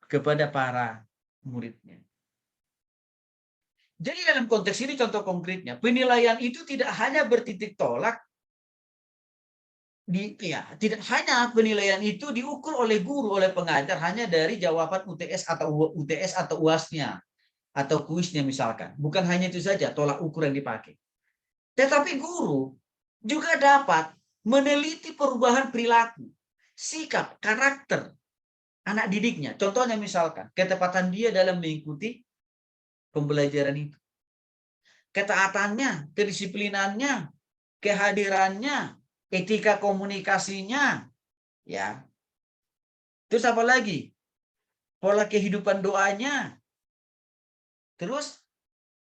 kepada para muridnya. Jadi dalam konteks ini contoh konkretnya, penilaian itu tidak hanya bertitik tolak tidak hanya penilaian itu diukur oleh guru, oleh pengajar hanya dari jawaban UTS atau UAS-nya atau kuisnya misalkan. Bukan hanya itu saja tolak ukur yang dipakai. Tetapi guru juga dapat meneliti perubahan perilaku, sikap, karakter anak didiknya. Contohnya misalkan ketepatan dia dalam mengikuti pembelajaran itu. Ketaatannya, kedisiplinannya, kehadirannya, etika komunikasinya, ya. Terus apa lagi? Pola kehidupan doanya. Terus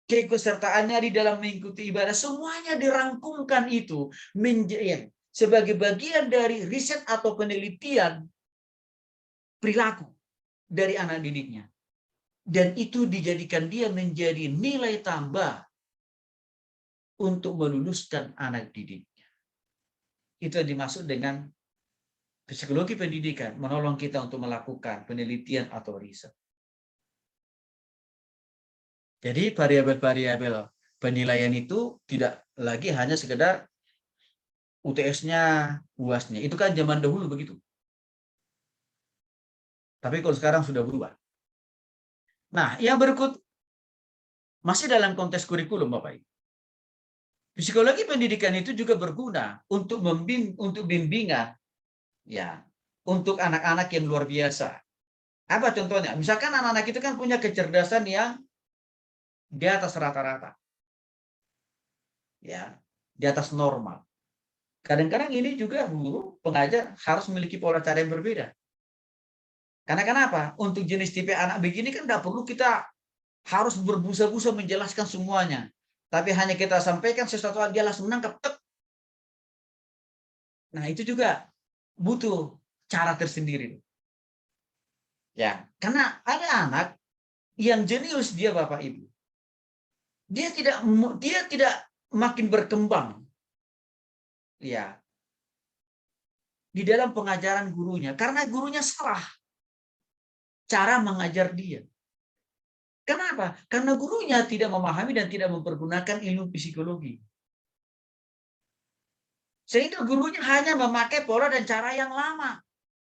keikutsertaannya di dalam mengikuti ibadah, semuanya dirangkumkan itu menjadi sebagai bagian dari riset atau penelitian perilaku dari anak didiknya. Dan itu dijadikan dia menjadi nilai tambah untuk meluluskan anak didiknya. Itu yang dimaksud dengan psikologi pendidikan, menolong kita untuk melakukan penelitian atau riset. Jadi variabel-variabel penilaian itu tidak lagi hanya sekedar UTS-nya, UAS-nya. Itu kan zaman dahulu begitu. Tapi kalau sekarang sudah berubah. Nah, yang berikut masih dalam konteks kurikulum, Bapak Ibu. Psikologi pendidikan itu juga berguna untuk bimbingan, ya, untuk anak-anak yang luar biasa. Apa contohnya? Misalkan anak-anak itu kan punya kecerdasan yang di atas rata-rata, ya, di atas normal. Kadang-kadang ini juga guru, pengajar harus memiliki pola cara yang berbeda. Karena kenapa? Untuk jenis tipe anak begini kan tidak perlu kita harus berbusa-busa menjelaskan semuanya. Tapi hanya kita sampaikan sesuatu yang dia langsung menangkap. Nah, itu juga butuh cara tersendiri. Ya, karena ada anak yang jenius dia Bapak Ibu. Dia tidak makin berkembang. Ya. Di dalam pengajaran gurunya karena gurunya salah cara mengajar dia. Kenapa? Karena gurunya tidak memahami dan tidak mempergunakan ilmu psikologi. Sehingga gurunya hanya memakai pola dan cara yang lama.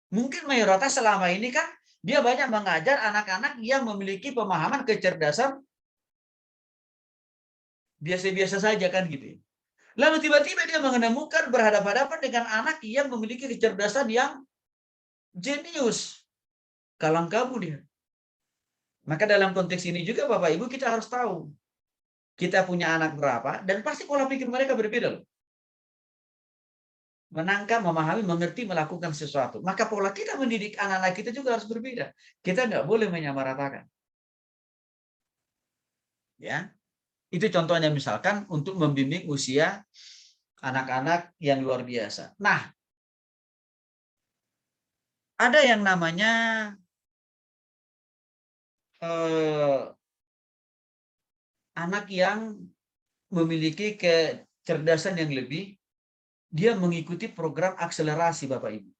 Mungkin mayoritas selama ini kan dia banyak mengajar anak-anak yang memiliki pemahaman kecerdasan biasa-biasa saja kan gitu. Lalu tiba-tiba dia menemukan berhadapan-hadapan dengan anak yang memiliki kecerdasan yang jenius. Kalang kabut dia. Maka dalam konteks ini juga Bapak Ibu kita harus tahu kita punya anak berapa dan pasti pola pikir mereka berbeda loh. Menangkap, memahami, mengerti, melakukan sesuatu. Maka pola kita mendidik anak-anak kita juga harus berbeda. Kita nggak boleh menyamaratakan. Ya, itu contohnya misalkan untuk membimbing usia anak-anak yang luar biasa. Nah, ada yang namanya anak yang memiliki kecerdasan yang lebih, dia mengikuti program akselerasi Bapak Ibu.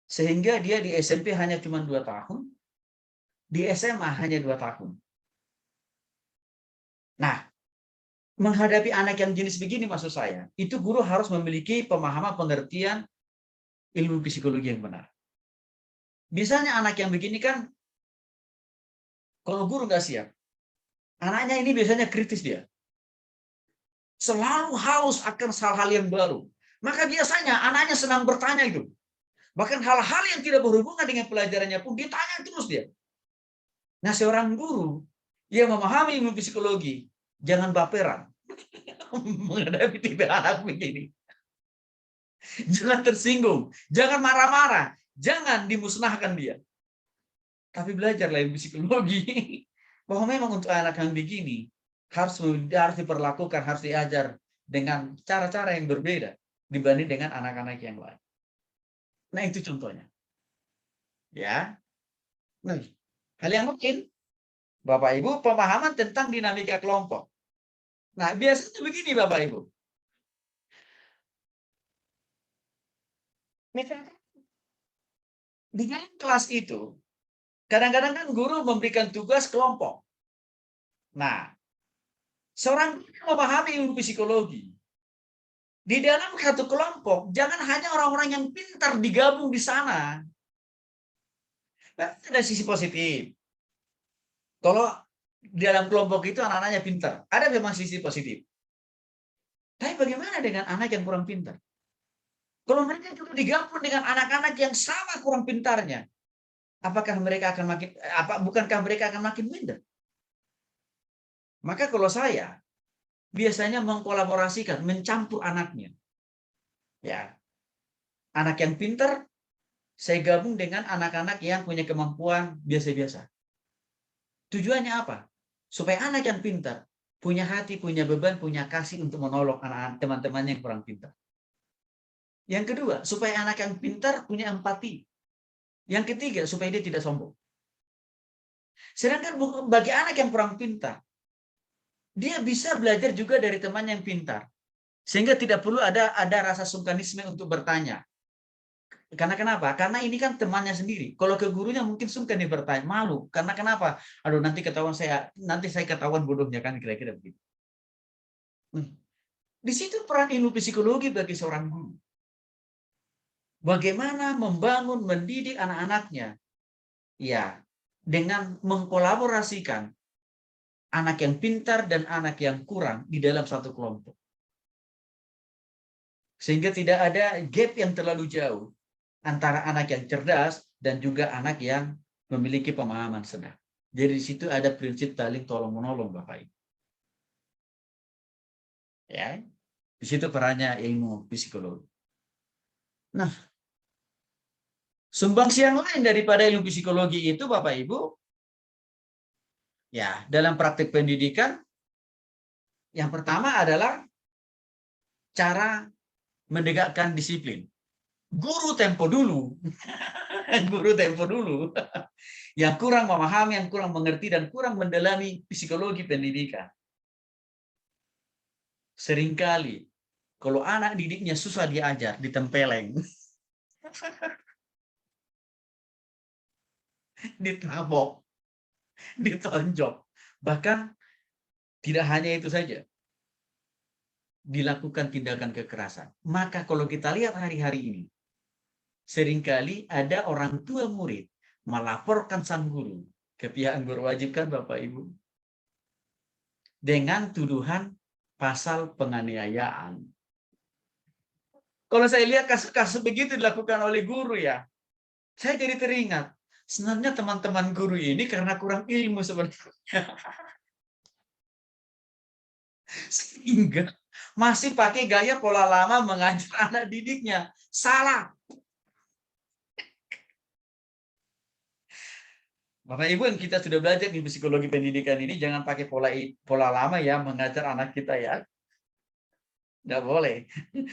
Sehingga dia di SMP hanya cuma 2 tahun, di SMA hanya 2 tahun. Nah, menghadapi anak yang jenis begini maksud saya, itu guru harus memiliki pemahaman pengertian ilmu psikologi yang benar. Misalnya anak yang begini kan, kalau guru nggak siap, anaknya ini biasanya kritis dia. Selalu haus akan hal-hal yang baru. Maka biasanya anaknya senang bertanya itu. Bahkan hal-hal yang tidak berhubungan dengan pelajarannya pun ditanya terus dia. Nah, seorang guru yang memahami ilmu psikologi, jangan baperan menghadapi tipe anak begini. Jangan tersinggung, jangan marah-marah, jangan dimusnahkan dia. Tapi belajarlah ilmu psikologi bahwa memang untuk anak yang begini harus diperlakukan, harus diajar dengan cara-cara yang berbeda dibanding dengan anak-anak yang lain. Nah, itu contohnya. Ya. Nah, hal yang mungkin Bapak Ibu, pemahaman tentang dinamika kelompok. Nah, biasanya begini Bapak Ibu. Misalkan di dalam kelas itu, kadang-kadang kan guru memberikan tugas kelompok. Nah, seorang guru memahami ilmu psikologi. Di dalam satu kelompok, jangan hanya orang-orang yang pintar digabung di sana. Ada sisi positif. Kalau di dalam kelompok itu anak-anaknya pintar, ada memang sisi positif. Tapi bagaimana dengan anak yang kurang pintar? Kalau mereka juga digabung dengan anak-anak yang sama kurang pintarnya, apakah mereka akan makin bukankah mereka akan makin minder? Maka kalau saya biasanya mengkolaborasikan, mencampur anaknya. Ya, anak yang pintar saya gabung dengan anak-anak yang punya kemampuan biasa-biasa. Tujuannya apa? Supaya anak yang pintar punya hati, punya beban, punya kasih untuk menolong anak-anak teman-temannya yang kurang pintar. Yang kedua, supaya anak yang pintar punya empati. Yang ketiga, supaya dia tidak sombong. Sedangkan bagi anak yang kurang pintar, dia bisa belajar juga dari teman yang pintar. Sehingga tidak perlu ada rasa sungkanisme untuk bertanya. Karena kenapa? Karena ini kan temannya sendiri. Kalau ke gurunya mungkin sungkan nih bertanya, malu. Karena kenapa? Aduh, nanti saya ketahuan bodohnya, kan kira-kira begitu. Di situ peran ilmu psikologi bagi seorang guru. Bagaimana membangun, mendidik anak-anaknya, ya, dengan mengkolaborasikan anak yang pintar dan anak yang kurang di dalam satu kelompok. Sehingga tidak ada gap yang terlalu jauh antara anak yang cerdas dan juga anak yang memiliki pemahaman sedang. Jadi di situ ada prinsip saling tolong-menolong, Bapak Ibu. Ya, di situ perannya ilmu psikologi. Nah, sumbangsi yang lain daripada ilmu psikologi itu, Bapak Ibu, ya, dalam praktik pendidikan, yang pertama adalah cara menegakkan disiplin. Guru tempo dulu, guru tempo dulu, yang kurang memahami, yang kurang mengerti, dan kurang mendalami psikologi pendidikan. Seringkali, kalau anak didiknya susah diajar, ditempeleng, ditabok, ditonjok. Bahkan tidak hanya itu saja, dilakukan tindakan kekerasan. Maka kalau kita lihat hari-hari ini, seringkali ada orang tua murid melaporkan sang guru ke pihak yang berwajib, kan Bapak Ibu, dengan tuduhan pasal penganiayaan. Kalau saya lihat kasus-kasus begitu dilakukan oleh guru, ya, saya jadi teringat, sebenarnya teman-teman guru ini karena kurang ilmu sebenarnya. Sehingga masih pakai gaya pola lama mengajar anak didiknya. Salah. Bapak Ibu, yang kita sudah belajar di psikologi pendidikan ini, jangan pakai pola lama ya mengajar anak kita, ya. Nggak boleh.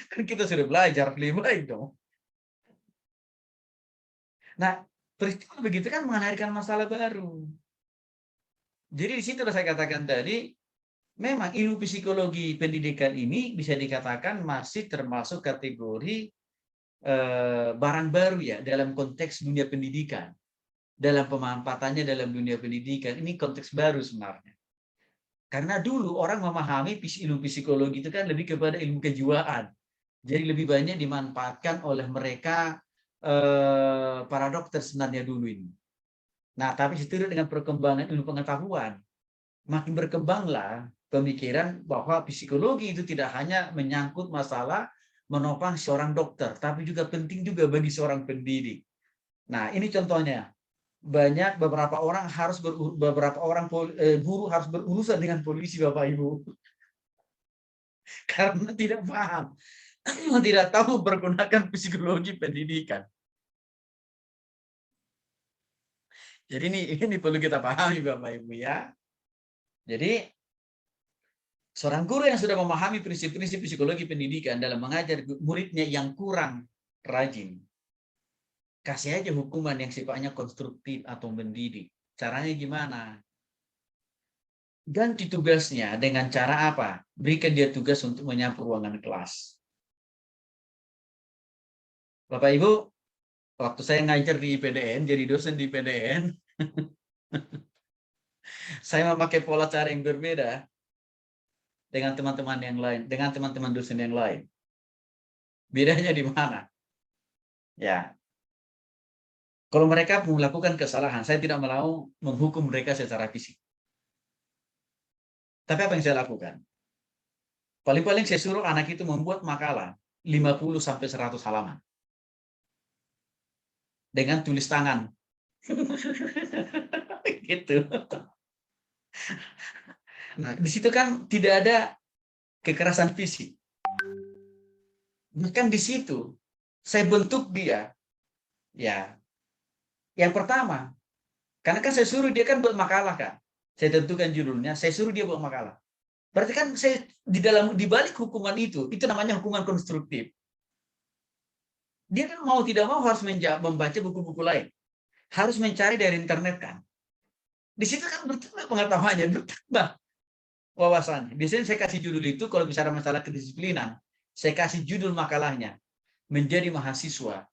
Kan kita sudah belajar, lebih baik dong. Nah, peristiwa begitu kan melahirkan masalah baru. Jadi di situ saya katakan tadi, memang ilmu psikologi pendidikan ini bisa dikatakan masih termasuk kategori barang baru, ya, dalam konteks dunia pendidikan. Dalam pemanfaatannya dalam dunia pendidikan, ini konteks baru sebenarnya. Karena dulu orang memahami ilmu psikologi itu kan lebih kepada ilmu kejiwaan. Jadi lebih banyak dimanfaatkan oleh mereka, para dokter sebenarnya dulu ini. Nah, tapi seiring dengan perkembangan ilmu pengetahuan, makin berkembanglah pemikiran bahwa psikologi itu tidak hanya menyangkut masalah menopang seorang dokter, tapi juga penting juga bagi seorang pendidik. Nah, ini contohnya. Beberapa orang guru harus berurusan dengan polisi, Bapak Ibu, karena tidak paham, tidak tahu menggunakan psikologi pendidikan. Jadi ini perlu kita pahami, Bapak Ibu, ya. Jadi seorang guru yang sudah memahami prinsip-prinsip psikologi pendidikan dalam mengajar muridnya yang kurang rajin, kasih aja hukuman yang sifatnya konstruktif atau mendidik. Caranya gimana? ganti tugasnya dengan cara apa? Berikan dia tugas untuk menyapu ruangan kelas. Bapak Ibu, waktu saya ngajar di IPDN, jadi dosen di IPDN, saya memakai pola cara yang berbeda dengan teman-teman yang lain, dengan teman-teman dosen yang lain. Bedanya di mana? Ya, kalau mereka melakukan kesalahan, saya tidak mau menghukum mereka secara fisik. Tapi apa yang saya lakukan? Paling-paling saya suruh anak itu membuat makalah 50 sampai 100 halaman dengan tulis tangan. Gitu. Nah, di situ kan tidak ada kekerasan fisik. Bahkan di situ saya bentuk dia. Ya, yang pertama, karena kan saya suruh dia kan buat makalah kan. Saya tentukan judulnya, saya suruh dia buat makalah. Berarti kan saya di balik hukuman itu namanya hukuman konstruktif. Dia kan mau tidak mau harus membaca buku-buku lain. Harus mencari dari internet kan. Di situ kan bertambah pengetahuannya, bertambah wawasannya. Biasanya saya kasih judul itu kalau bicara masalah kedisiplinan, saya kasih judul makalahnya, menjadi mahasiswa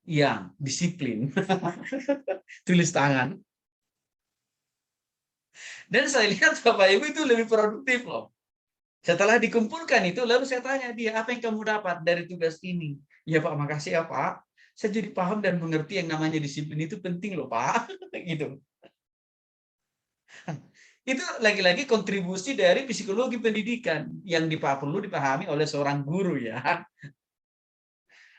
yang disiplin. Tulis tangan. Dan saya lihat Bapak Ibu itu lebih produktif loh. Setelah dikumpulkan itu, lalu saya tanya dia, apa yang kamu dapat dari tugas ini? Ya Pak, makasih ya Pak. Saya jadi paham dan mengerti yang namanya disiplin itu penting loh Pak. Gitu. Itu lagi-lagi kontribusi dari psikologi pendidikan yang perlu dipahami oleh seorang guru ya.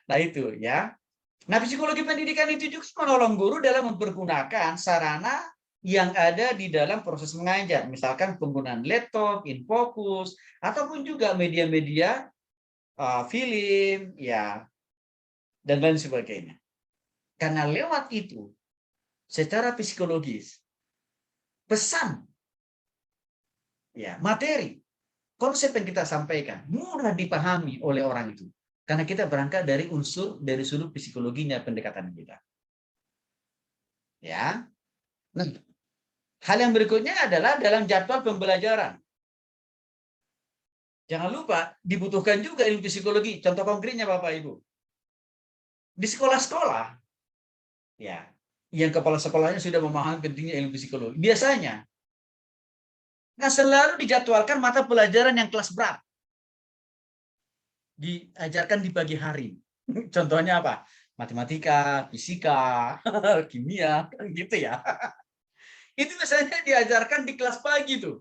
Nah itu ya. Nah psikologi pendidikan itu juga menolong guru dalam mempergunakan sarana yang ada di dalam proses mengajar. Misalkan penggunaan laptop, InFocus, ataupun juga media-media film, ya, dan lain sebagainya. Karena lewat itu, secara psikologis, pesan, ya, materi, konsep yang kita sampaikan mudah dipahami oleh orang itu. Karena kita berangkat dari dari sudut psikologinya pendekatan kita. Ya. Nah, hal yang berikutnya adalah dalam jadwal pembelajaran. Jangan lupa dibutuhkan juga ilmu psikologi. Contoh konkretnya Bapak Ibu. Di sekolah-sekolah, ya, yang kepala sekolahnya sudah memahami pentingnya ilmu psikologi. Biasanya, nah selalu dijadwalkan mata pelajaran yang kelas berat. Diajarkan di pagi hari. Contohnya apa? Matematika, fisika, kimia, gitu ya. Itu biasanya diajarkan di kelas pagi tuh.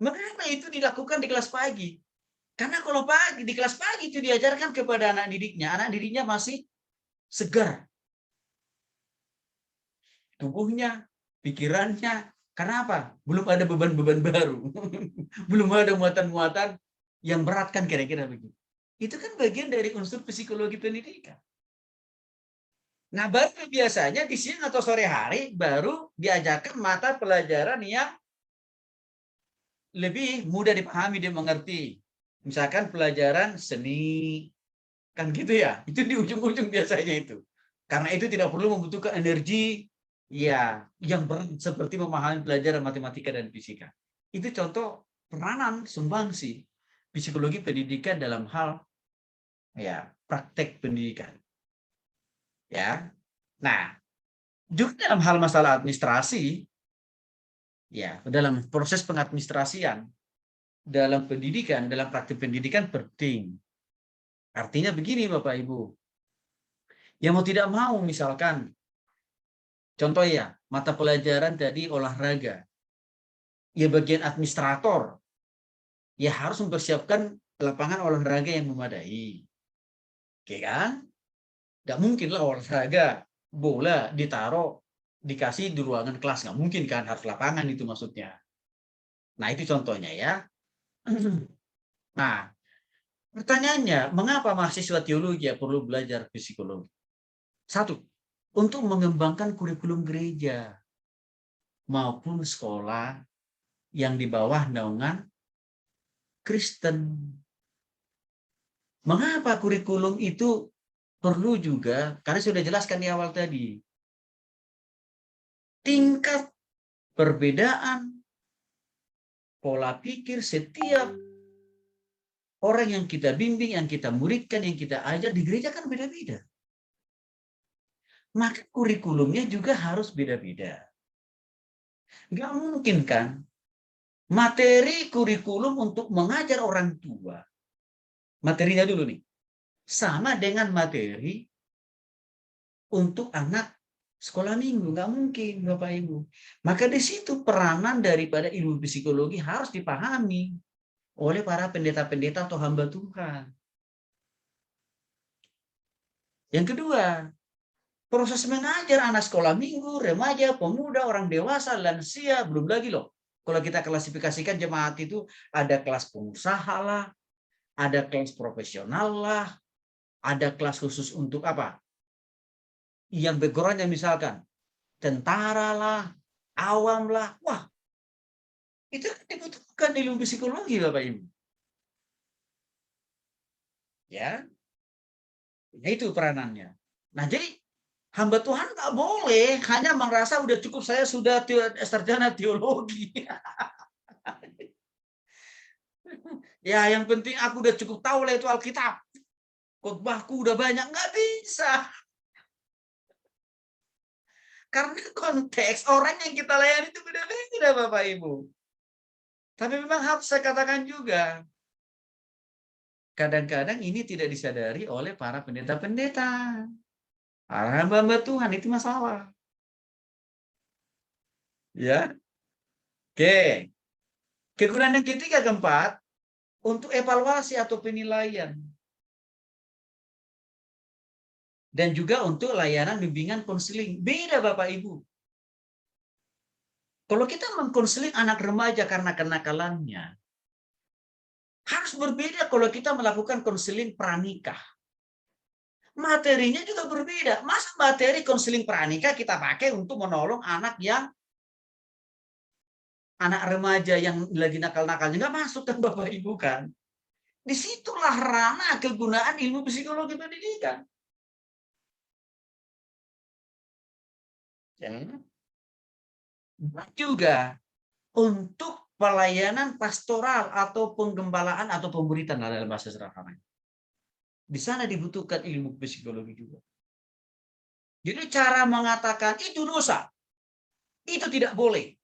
Mengapa itu dilakukan di kelas pagi? Karena kalau di kelas pagi itu diajarkan kepada anak didiknya masih segar. Tubuhnya, pikirannya. Karena apa? Belum ada beban-beban baru. Belum ada muatan-muatan yang berat kan kira-kira begitu. Itu kan bagian dari unsur psikologi pendidikan. Nah, baru biasanya di siang atau sore hari baru diajarkan mata pelajaran yang lebih mudah dipahami dan mengerti. Misalkan pelajaran seni, kan gitu ya. Itu di ujung-ujung biasanya itu. Karena itu tidak perlu membutuhkan energi ya yang berat seperti memahami pelajaran matematika dan fisika. Itu contoh peranan sumbangsi psikologi pendidikan dalam hal ya praktek pendidikan. Ya. Nah, juga dalam hal masalah administrasi ya, dalam proses pengadministrasian dalam pendidikan, dalam praktik pendidikan penting. Artinya begini Bapak Ibu. Yang mau tidak mau misalkan contoh ya, mata pelajaran tadi olahraga. Ya bagian administrator ya harus mempersiapkan lapangan olahraga yang memadai. Oke kan? Nggak mungkin lah olahraga bola ditaruh dikasih di ruangan kelas, nggak mungkin kan, harus lapangan itu maksudnya. Nah itu contohnya ya. Nah pertanyaannya, mengapa mahasiswa teologi ya perlu belajar psikologi? Satu, untuk mengembangkan kurikulum gereja maupun sekolah yang di bawah naungan Kristen. Mengapa kurikulum itu perlu juga? Karena sudah jelaskan di awal tadi. Tingkat perbedaan pola pikir setiap orang yang kita bimbing, yang kita muridkan, yang kita ajar di gereja kan beda-beda. Maka kurikulumnya juga harus beda-beda. Nggak mungkin kan materi kurikulum untuk mengajar orang tua, materinya dulu nih, sama dengan materi untuk anak sekolah minggu. Nggak mungkin, Bapak Ibu. Maka di situ peranan daripada ilmu psikologi harus dipahami oleh para pendeta-pendeta atau hamba Tuhan. Yang kedua, proses mengajar anak sekolah minggu, remaja, pemuda, orang dewasa, lansia, belum lagi loh. Kalau kita klasifikasikan jemaat itu ada kelas pengusaha lah, ada kelas profesional lah, ada kelas khusus untuk apa? Yang backgroundnya misalkan tentara lah, awam lah. Wah, itu dibutuhkan ilmu psikologi, Bapak Ibu. Ya, itu peranannya. Nah, jadi hamba Tuhan nggak boleh hanya merasa udah cukup saya sudah sarjana teologi. Ya, yang penting aku udah cukup tahu lah itu Alkitab. Khotbahku udah banyak. Nggak bisa. Karena konteks orang yang kita layani itu beda-beda, Bapak Ibu. Tapi memang harus saya katakan juga, kadang-kadang ini tidak disadari oleh para pendeta-pendeta. Para hamba-hamba Tuhan, itu masalah. Ya, oke. Kekurangan yang ketiga, keempat, untuk evaluasi atau penilaian. Dan juga untuk layanan bimbingan konseling. Beda, Bapak Ibu. Kalau kita mengkonseling anak remaja karena kenakalannya, harus berbeda kalau kita melakukan konseling pranikah. Materinya juga berbeda. Masa materi konseling pranikah kita pakai untuk menolong anak remaja yang lagi nakal-nakalnya, nggak masuk kan Bapak Ibu kan? Disitulah ranah kegunaan ilmu psikologi pendidikan. Ya. Juga untuk pelayanan pastoral atau penggembalaan atau pemberitaan dalam bahasa sederhana. Di sana dibutuhkan ilmu psikologi juga. Jadi cara mengatakan itu dosa, itu tidak boleh.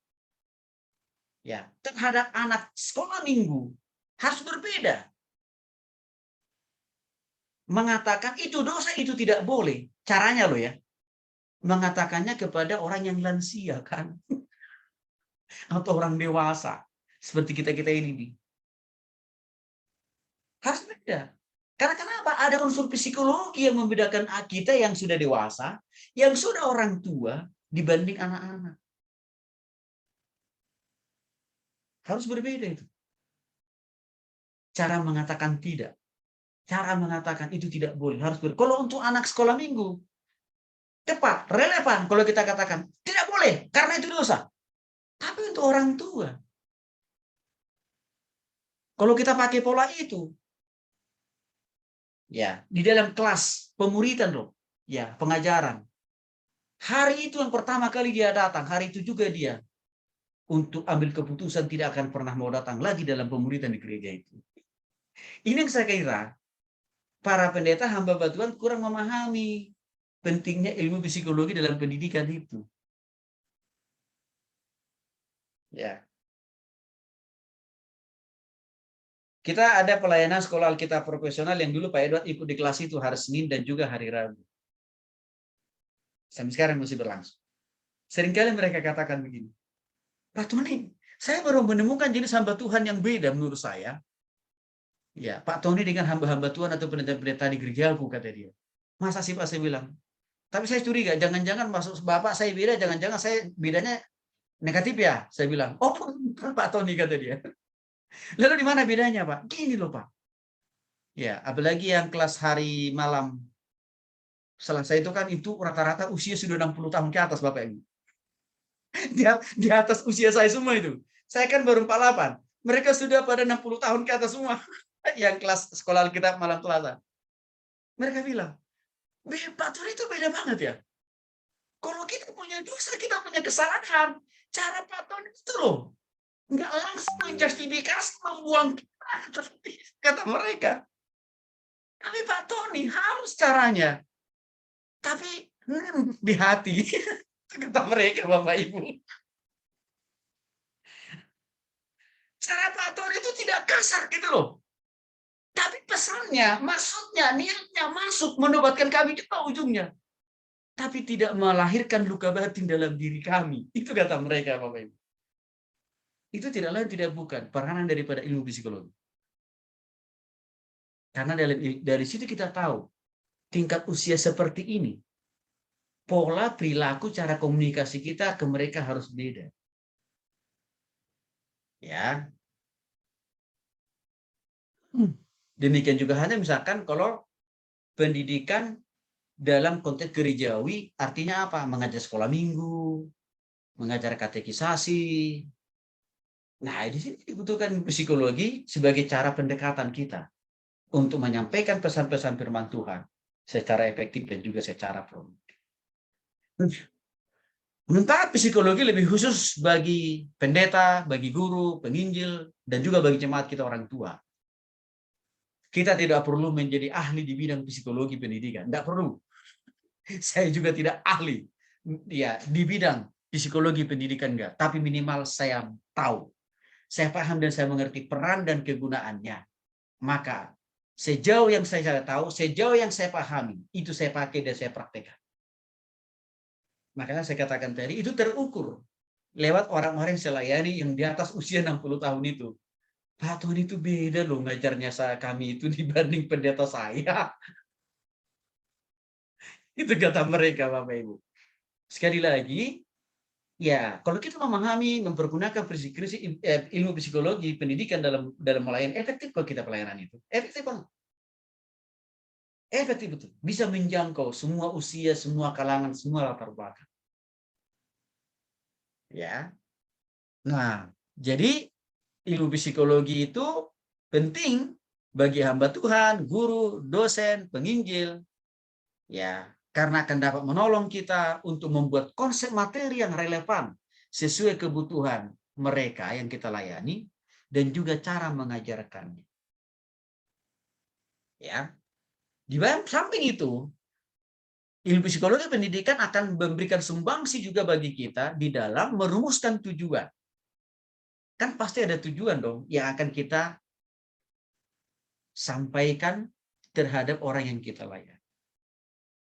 Ya, terhadap anak sekolah minggu harus berbeda. Mengatakan itu dosa, itu tidak boleh. Caranya loh ya, mengatakannya kepada orang yang lansia kan, atau orang dewasa seperti kita ini nih. Harus beda. Karena kenapa? Ada unsur psikologi yang membedakan kita yang sudah dewasa, yang sudah orang tua dibanding anak-anak. Harus berbeda itu. Cara mengatakan tidak. Cara mengatakan itu tidak boleh. Harus berbeda. Kalau untuk anak sekolah minggu, tepat, relevan kalau kita katakan tidak boleh karena itu dosa. Tapi untuk orang tua, kalau kita pakai pola itu, ya di dalam kelas pemuritan loh, ya pengajaran. Hari itu yang pertama kali dia datang, hari itu juga dia untuk ambil keputusan tidak akan pernah mau datang lagi dalam pemuritan di gereja itu. Ini yang saya kira para pendeta hamba Tuhan kurang memahami pentingnya ilmu psikologi dalam pendidikan itu. Ya. Kita ada pelayanan sekolah Alkitab profesional yang dulu Pak Edward ikut di kelas itu hari Senin dan juga hari Rabu. Sampai sekarang masih berlangsung. Seringkali mereka katakan begini, Pak Tony, saya baru menemukan jenis hamba Tuhan yang beda menurut saya. Ya, Pak Tony dengan hamba-hamba Tuhan atau pendeta-pendeta di gerejaku, kata dia. Masa sih Pak, saya bilang. Tapi saya curiga, jangan-jangan masuk Bapak saya beda, jangan-jangan saya bedanya negatif ya, saya bilang. Oh, Pak Tony, kata dia. Lalu di mana bedanya, Pak? Gini loh, Pak. Ya, apalagi yang kelas hari malam. Selesai itu kan itu rata-rata usia sudah 60 tahun ke atas, Bapak Ibu. Di atas usia saya semua itu. Saya kan baru 48. Mereka sudah pada 60 tahun ke atas semua. Yang kelas sekolah Alkitab malam Selasa. Mereka bilang, Pak Turi itu beda banget ya. Kalau kita punya dosa, kita punya kesalahan. Cara Pak Tony itu loh. nggak langsung menjustifikasi membuang kita, kata mereka. Tapi Pak Tony harus caranya. Tapi di hati, kata mereka Bapak Ibu. Cara Pak Tony itu tidak kasar gitu loh. Tapi pesannya, maksudnya, niatnya masuk menobatkan kami juga ujungnya. Tapi tidak melahirkan luka batin dalam diri kami. Itu kata mereka Bapak Ibu. Itu tidak lain tidak bukan peranan daripada ilmu psikologi. Karena dari situ kita tahu tingkat usia seperti ini, pola perilaku cara komunikasi kita ke mereka harus beda. Ya. Demikian juga hanya misalkan kalau pendidikan dalam konteks gerejawi artinya apa? Mengajar sekolah minggu, mengajar katekisasi. Nah, di sini dibutuhkan psikologi sebagai cara pendekatan kita untuk menyampaikan pesan-pesan firman Tuhan secara efektif dan juga secara produktif. Sementara psikologi lebih khusus bagi pendeta, bagi guru, penginjil, dan juga bagi jemaat kita orang tua. Kita tidak perlu menjadi ahli di bidang psikologi pendidikan, tidak perlu. Saya juga tidak ahli ya di bidang psikologi pendidikan enggak, tapi minimal saya tahu, saya paham dan saya mengerti peran dan kegunaannya. Maka sejauh yang saya tahu, sejauh yang saya pahami, itu saya pakai dan saya praktekkan. Makanya saya katakan tadi, itu terukur lewat orang-orang yang saya layani yang di atas usia 60 tahun itu. Pak Tuhan itu beda loh ngajarnya kami itu dibanding pendeta saya. Itu kata mereka Bapak Ibu. Sekali lagi, ya kalau kita memahami, mempergunakan ilmu psikologi, pendidikan dalam melayani, efektif kalau kita pelayanan itu. Efektif banget. Efektif betul. Bisa menjangkau semua usia, semua kalangan, semua latar belakang. Ya. Nah, jadi ilmu psikologi itu penting bagi hamba Tuhan, guru, dosen, penginjil. Ya, karena akan dapat menolong kita untuk membuat konsep materi yang relevan sesuai kebutuhan mereka yang kita layani dan juga cara mengajarkannya. Ya. Di samping itu, ilmu psikologi pendidikan akan memberikan sumbangsi juga bagi kita di dalam merumuskan tujuan. Kan pasti ada tujuan dong yang akan kita sampaikan terhadap orang yang kita layani.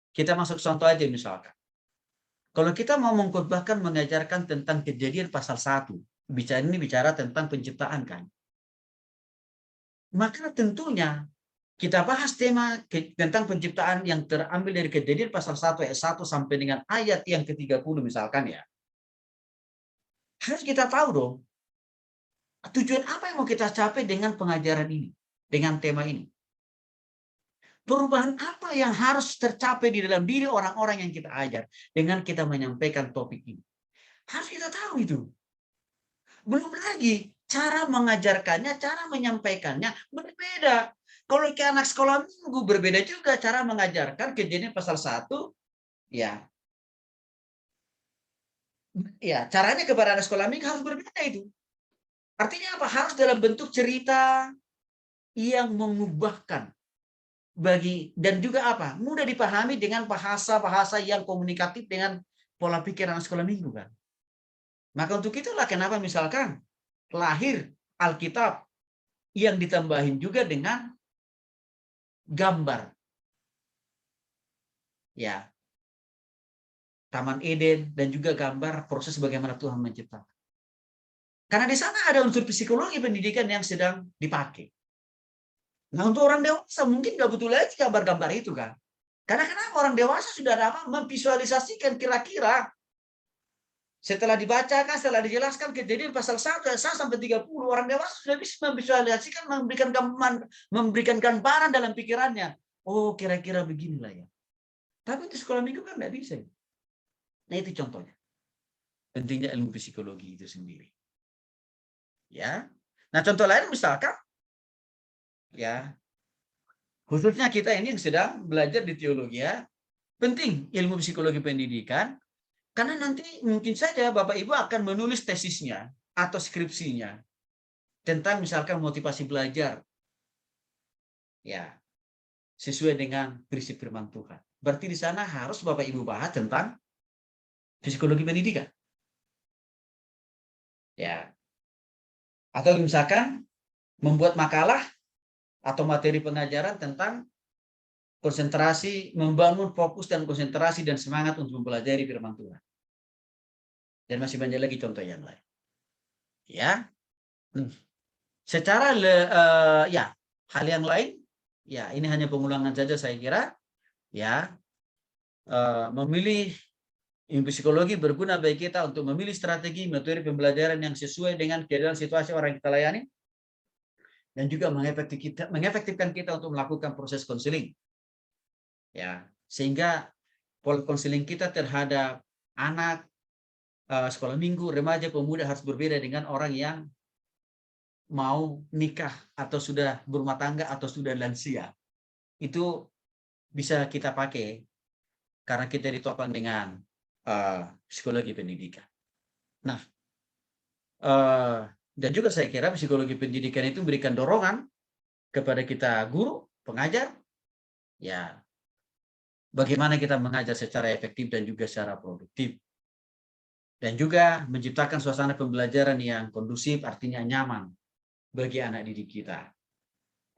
Kita masuk contoh aja misalkan. Kalau kita mau mengkhotbahkan mengajarkan tentang Kejadian pasal 1, bicara tentang penciptaan kan. Maka tentunya kita bahas tema tentang penciptaan yang terambil dari Kejadian pasal 1 ayat 1 sampai dengan ayat yang ke-30 misalkan ya. Harus kita tahu dong, tujuan apa yang mau kita capai dengan pengajaran ini, dengan tema ini. Perubahan apa yang harus tercapai di dalam diri orang-orang yang kita ajar dengan kita menyampaikan topik ini. Harus kita tahu itu. Belum lagi cara mengajarkannya, cara menyampaikannya berbeda. Kalau ke anak sekolah minggu berbeda juga cara mengajarkan Kejadian pasal 1, ya. Ya, caranya kepada anak sekolah minggu harus berbeda itu. Artinya apa? Harus dalam bentuk cerita yang mengubahkan dan juga apa? Mudah dipahami dengan bahasa-bahasa yang komunikatif dengan pola pikir anak sekolah minggu kan. Maka untuk itulah kenapa misalkan lahir Alkitab yang ditambahin juga dengan gambar. Ya. Taman Eden dan juga gambar proses bagaimana Tuhan menciptakan. Karena di sana ada unsur psikologi pendidikan yang sedang dipakai. Nah, untuk orang dewasa mungkin nggak butuh lagi gambar-gambar itu kan. Karena kenapa? Orang dewasa sudah dapat memvisualisasikan kira-kira setelah dibacakan, setelah dijelaskan Kejadian pasal 1 sampai 30, orang dewasa sudah bisa memvisualisasikan, memberikan gambaran dalam pikirannya. Oh, kira-kira beginilah ya. Tapi di sekolah minggu kan nggak bisa. Nah, itu contohnya. Pentingnya ilmu psikologi itu sendiri. Ya. Nah, contoh lain misalkan ya, khususnya kita ini yang sedang belajar di teologi ya, penting ilmu psikologi pendidikan karena nanti mungkin saja Bapak Ibu akan menulis tesisnya atau skripsinya tentang misalkan motivasi belajar, ya sesuai dengan prinsip firman Tuhan. Berarti di sana harus Bapak Ibu bahas tentang psikologi pendidikan. Ya. Atau misalkan membuat makalah atau materi pengajaran tentang konsentrasi, membangun fokus dan konsentrasi dan semangat untuk mempelajari firman Tuhan. Dan masih banyak lagi contoh yang lain. Ya. Secara ya, hal yang lain, ya ini hanya pengulangan saja saya kira. Ya, memilih ilmu psikologi berguna bagi kita untuk memilih strategi metode pembelajaran yang sesuai dengan keadaan situasi orang yang kita layani, dan juga mengefektifkan kita untuk melakukan proses konseling. Ya, sehingga pola konseling kita terhadap anak, sekolah minggu, remaja, pemuda harus berbeda dengan orang yang mau nikah atau sudah berumah tangga atau sudah lansia. Itu bisa kita pakai karena kita ditopang dengan psikologi pendidikan. Nah, dan juga saya kira psikologi pendidikan itu memberikan dorongan kepada kita guru, pengajar, ya bagaimana kita mengajar secara efektif dan juga secara produktif. Dan juga menciptakan suasana pembelajaran yang kondusif, artinya nyaman bagi anak didik kita.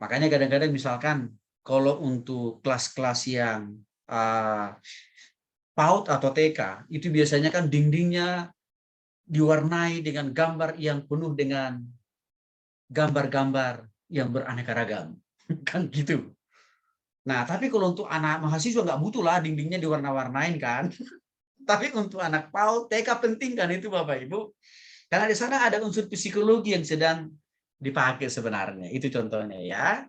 Makanya kadang-kadang misalkan kalau untuk kelas-kelas yang PAUD atau TK, itu biasanya kan dindingnya diwarnai dengan gambar yang penuh dengan gambar-gambar yang beraneka ragam. Kan gitu. Nah, tapi kalau untuk anak mahasiswa nggak butuh lah dindingnya diwarna-warnain kan. Tapi untuk anak PAUD, TK penting kan itu Bapak Ibu. Karena di sana ada unsur psikologi yang sedang dipakai sebenarnya. Itu contohnya ya.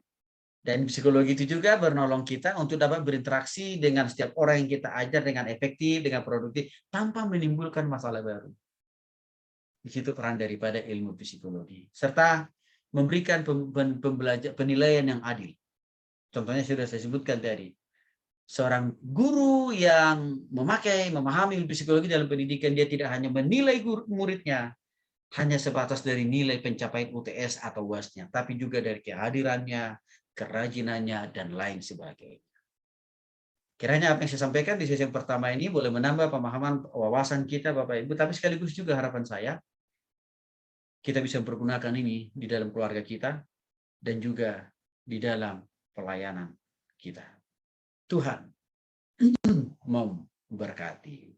Dan psikologi itu juga menolong kita untuk dapat berinteraksi dengan setiap orang yang kita ajar dengan efektif, dengan produktif, tanpa menimbulkan masalah baru. Di situ peran daripada ilmu psikologi. Serta memberikan penilaian yang adil. Contohnya sudah saya sebutkan tadi. Seorang guru yang memahami ilmu psikologi dalam pendidikan, dia tidak hanya menilai muridnya, hanya sebatas dari nilai pencapaian UTS atau UAS-nya, tapi juga dari kehadirannya, kerajinannya, dan lain sebagainya. Kiranya apa yang saya sampaikan di sesi yang pertama ini boleh menambah pemahaman wawasan kita Bapak Ibu, tapi sekaligus juga harapan saya, kita bisa mempergunakan ini di dalam keluarga kita, dan juga di dalam pelayanan kita. Tuhan memberkati.